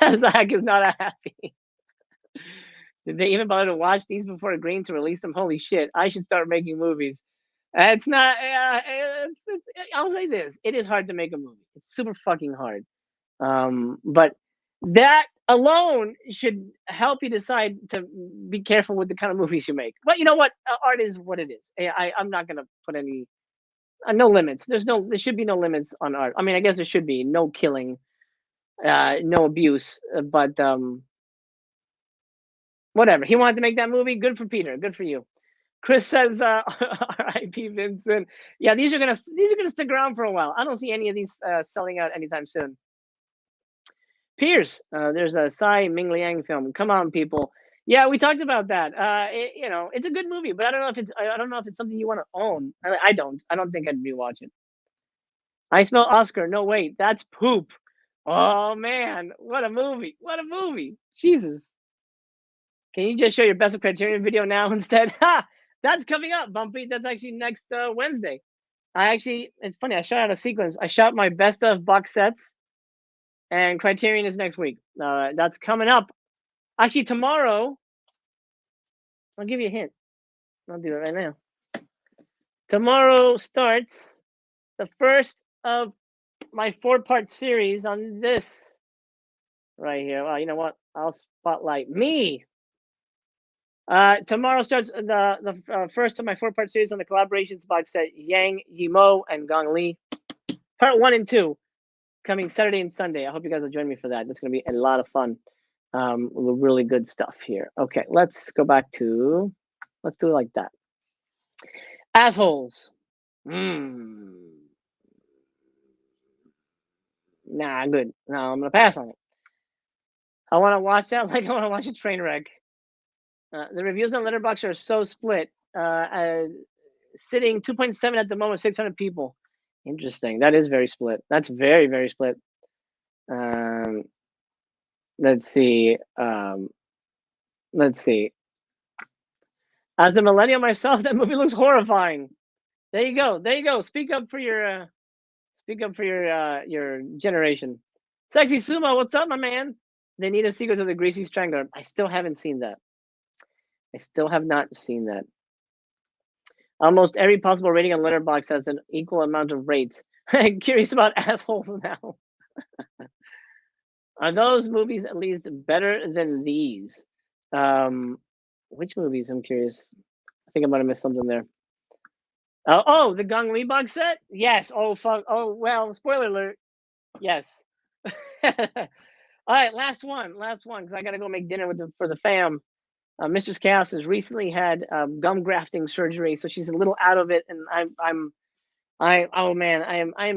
Zach is not happy. Did they even bother to watch these before agreeing to release them? Holy shit! I should start making movies. It's not. I'll say this: it is hard to make a movie. It's super fucking hard. But that alone should help you decide to be careful with the kind of movies you make. But you know what? Art is what it is. I'm not gonna put any no limits. There should be no limits on art. I mean, I guess there should be no killing, no abuse, but whatever. He wanted to make that movie. Good for Peter. Good for you. Chris says, "R.I.P. Vincent." Yeah, these are gonna stick around for a while. I don't see any of these selling out anytime soon. Pierce, there's a Tsai Ming Liang film. Come on, people. Yeah, we talked about that. It's a good movie, but I don't know if it's something you want to own. I don't think I'd rewatch it. I smell Oscar. No, wait, that's poop. Oh man, what a movie! What a movie! Jesus. Can you just show your best of Criterion video now instead? Ha! That's coming up, Bumpy. That's actually next Wednesday. It's funny. I shot out a sequence. I shot my best of box sets, and Criterion is next week. That's coming up. Actually, tomorrow. I'll give you a hint. I'll do it right now. Tomorrow starts the first of my 4-part series on this right here. Well, you know what? I'll spotlight me. Tomorrow starts the first of my 4-part series on the collaborations box set Yang Yimou and Gong Li. Part 1 and 2 coming Saturday and Sunday. I hope you guys will join me for that. That's going to be a lot of fun. Really good stuff here. Okay, let's go back to. Let's do it like that. Assholes. Nah, good. No, I'm gonna pass on it. I want to watch that like I want to watch a train wreck. The reviews on Letterboxd are so split. Sitting 2.7 at the moment, 600 people. Interesting. That is very split. That's very, very split. Let's see. Let's see. As a millennial myself, that movie looks horrifying. There you go. There you go. Speak up for your generation. Sexy Sumo, what's up, my man? They need a sequel to The Greasy Strangler. I still haven't seen that. I still have not seen that. Almost every possible rating on Letterboxd has an equal amount of rates. I'm curious about assholes now. Are those movies at least better than these? Which movies? I'm curious. I think I might have missed something there. Oh, the Gong Li box set? Yes. Oh, fuck. Oh, well, spoiler alert. Yes. All right, last one, because I got to go make dinner for the fam. Mistress Chaos has recently had gum grafting surgery, so she's a little out of it, and I am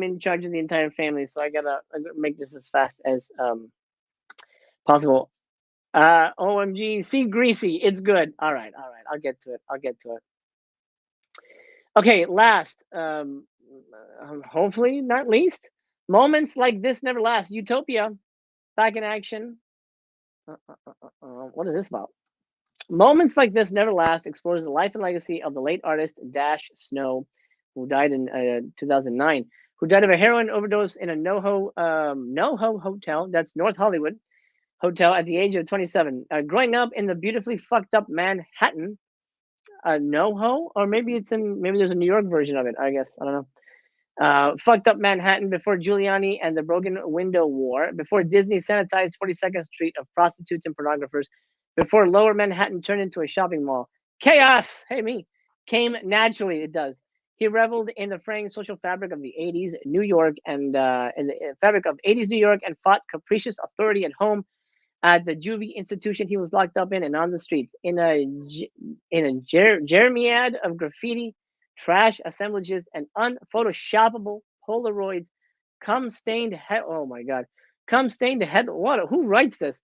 in charge of the entire family, so I gotta make this as fast as possible. OMG, see Greasy, it's good. All right, I'll get to it. Okay, last, hopefully not least, moments like this never last. Utopia, back in action. What is this about? Moments like this never last explores the life and legacy of the late artist Dash Snow, who died in 2009, who died of a heroin overdose in a NoHo hotel, that's North Hollywood hotel, at the age of 27. Growing up in the beautifully fucked up Manhattan, NoHo, or maybe there's a New York version of it. I guess I don't know. Fucked up Manhattan before Giuliani and the Broken Window War, before Disney sanitized 42nd Street of prostitutes and pornographers, before Lower Manhattan turned into a shopping mall. Chaos, hey me, came naturally. It does. He reveled in the fraying social fabric of the 80s New York and in the fabric of 80s New York, and fought capricious authority at home, at the juvie institution he was locked up in, and on the streets, in a jeremiad of graffiti, trash assemblages, and unphotoshoppable Polaroids. Cum stained who writes this?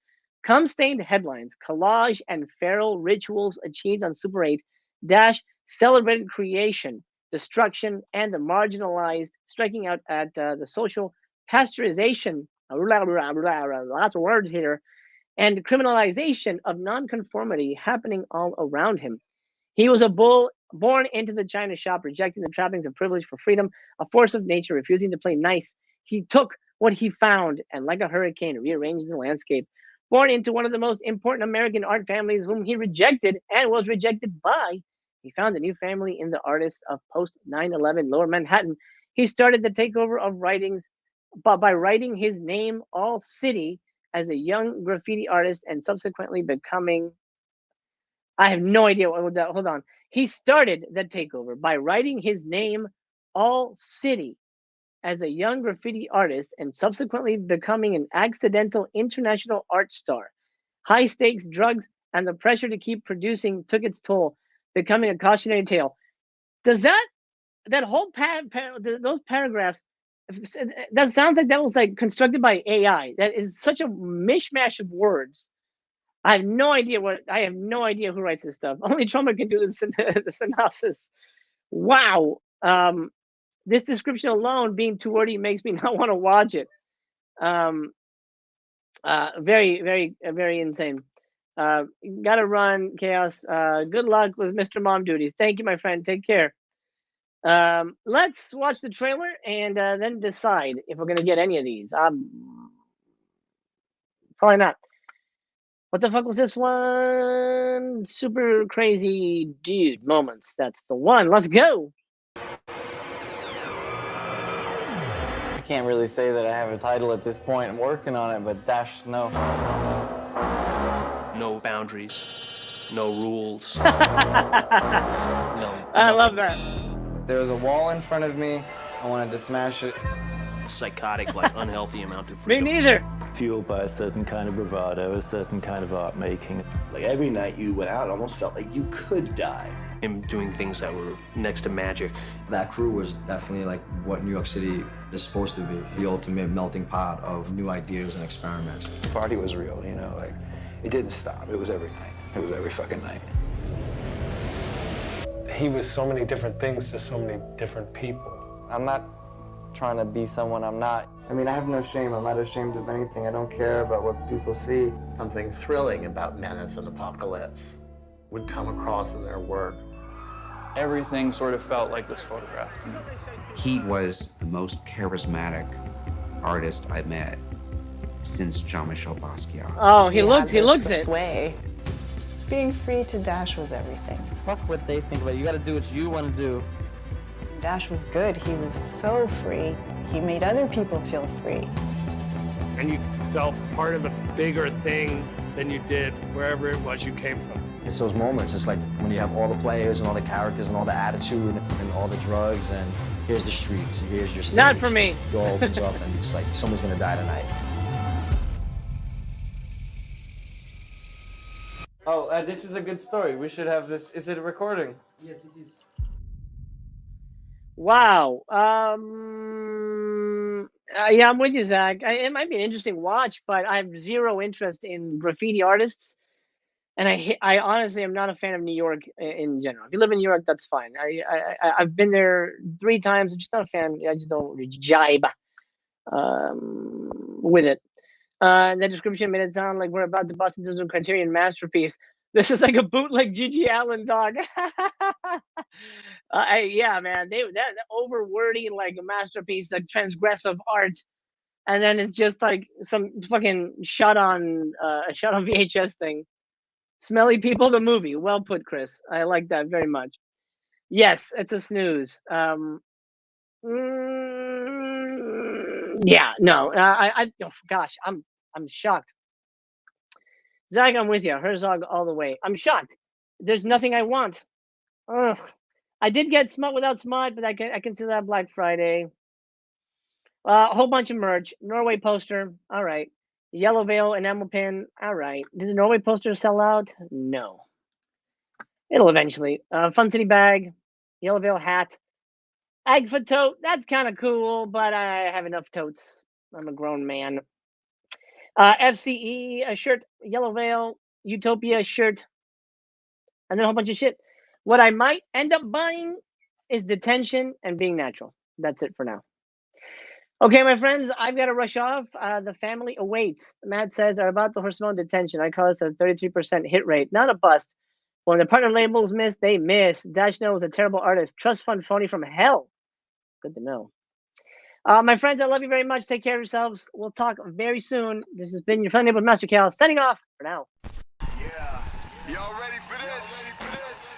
Cum stained headlines, collage, and feral rituals achieved on Super 8. Dash celebrated creation, destruction, and the marginalized, striking out at the social pasteurization. Lots of words here. And criminalization of nonconformity happening all around him. He was a bull born into the China shop, rejecting the trappings of privilege for freedom, a force of nature, refusing to play nice. He took what he found and, like a hurricane, rearranged the landscape. Born into one of the most important American art families whom he rejected and was rejected by, he found a new family in the artists of post 9/11 Lower Manhattan. He started the takeover of writings by writing his name all city as a young graffiti artist and subsequently becoming. I have no idea what that. Hold on. He started the takeover by writing his name all city as a young graffiti artist and subsequently becoming an accidental international art star. High stakes drugs and the pressure to keep producing took its toll, becoming a cautionary tale. Does that whole those paragraphs, that sounds like that was like constructed by AI? That is such a mishmash of words. I have no idea who writes this stuff. Only Trump can do the synopsis. Wow. This description alone being too wordy makes me not want to watch it. Very, very, very insane. Gotta run, Chaos. Good luck with Mr. Mom duties. Thank you, my friend. Take care. Let's watch the trailer and then decide if we're gonna get any of these. Probably not. What the fuck was this one? Super crazy dude moments. That's the one. Let's go. I can't really say that I have a title at this point. I'm working on it, but Dash Snow. No boundaries, no rules. No. I love that. There was a wall in front of me. I wanted to smash it. Psychotic, like unhealthy amount of Me freedom. neither. Fueled by a certain kind of bravado, a certain kind of art making. Like every night you went out, it almost felt like you could die. Him doing things that were next to magic. That crew was definitely like what New York City is supposed to be, the ultimate melting pot of new ideas and experiments. The party was real, you know, like it didn't stop. It was every night. It was every fucking night. He was so many different things to so many different people. I'm not trying to be someone I'm not. I mean, I have no shame. I'm not ashamed of anything. I don't care about what people see. Something thrilling about menace and apocalypse would come across in their work. Everything sort of felt like this photograph to me. He was the most charismatic artist I've met since Jean-Michel Basquiat. Oh, he looks it. Sway. Being free to Dash was everything. Fuck what they think about it. You gotta do what you want to do. Dash was good. He was so free. He made other people feel free. And you felt part of a bigger thing than you did wherever it was you came from. It's those moments. It's like when you have all the players and all the characters and all the attitude and all the drugs and here's the streets, here's your stage. Not for me. The door opens up and it's like someone's gonna die tonight. Oh, this is a good story. We should have this. Is it a recording? Yes, it is. Wow. Yeah, I'm with you, Zach. It might be an interesting watch, but I have zero interest in graffiti artists, and I honestly am not a fan of New York in general. If you live in New York, that's fine. I've been there 3 times. I'm just not a fan. I just don't jibe with it. The description made it sound like we're about to bust into some Criterion masterpiece. This is like a bootleg G.G. Allen, dog. Yeah, man, that over wordy like a masterpiece, like transgressive art, and then it's just like some fucking shot on VHS thing. Smelly People, the movie. Well put, Chris. I like that very much. Yes, it's a snooze. Yeah, no. Oh, gosh, I'm shocked. Zach, I'm with you. Herzog all the way. I'm shocked. There's nothing I want. Ugh. I did get Smut Without Smut, but I consider that Black Friday. A whole bunch of merch. Norway poster. All right. Yellow Veil enamel pin. All right. Did the Norway poster sell out? No. It'll eventually. Fun City bag. Yellow Veil hat. Agfa tote. That's kind of cool, but I have enough totes. I'm a grown man. FCE a shirt. Yellow Veil. Utopia shirt. And then a whole bunch of shit. What I might end up buying is Detention and Being Natural. That's it for now. Okay, my friends, I've got to rush off. The family awaits. Matt says, are about to horseman Detention. I call this a 33% hit rate. Not a bust. When the partner labels miss, they miss. Dash No is a terrible artist. Trust fund phony from hell. Good to know. My friends, I love you very much. Take care of yourselves. We'll talk very soon. This has been your friendly neighborhood Master Cal, signing off for now. Y'all ready for this?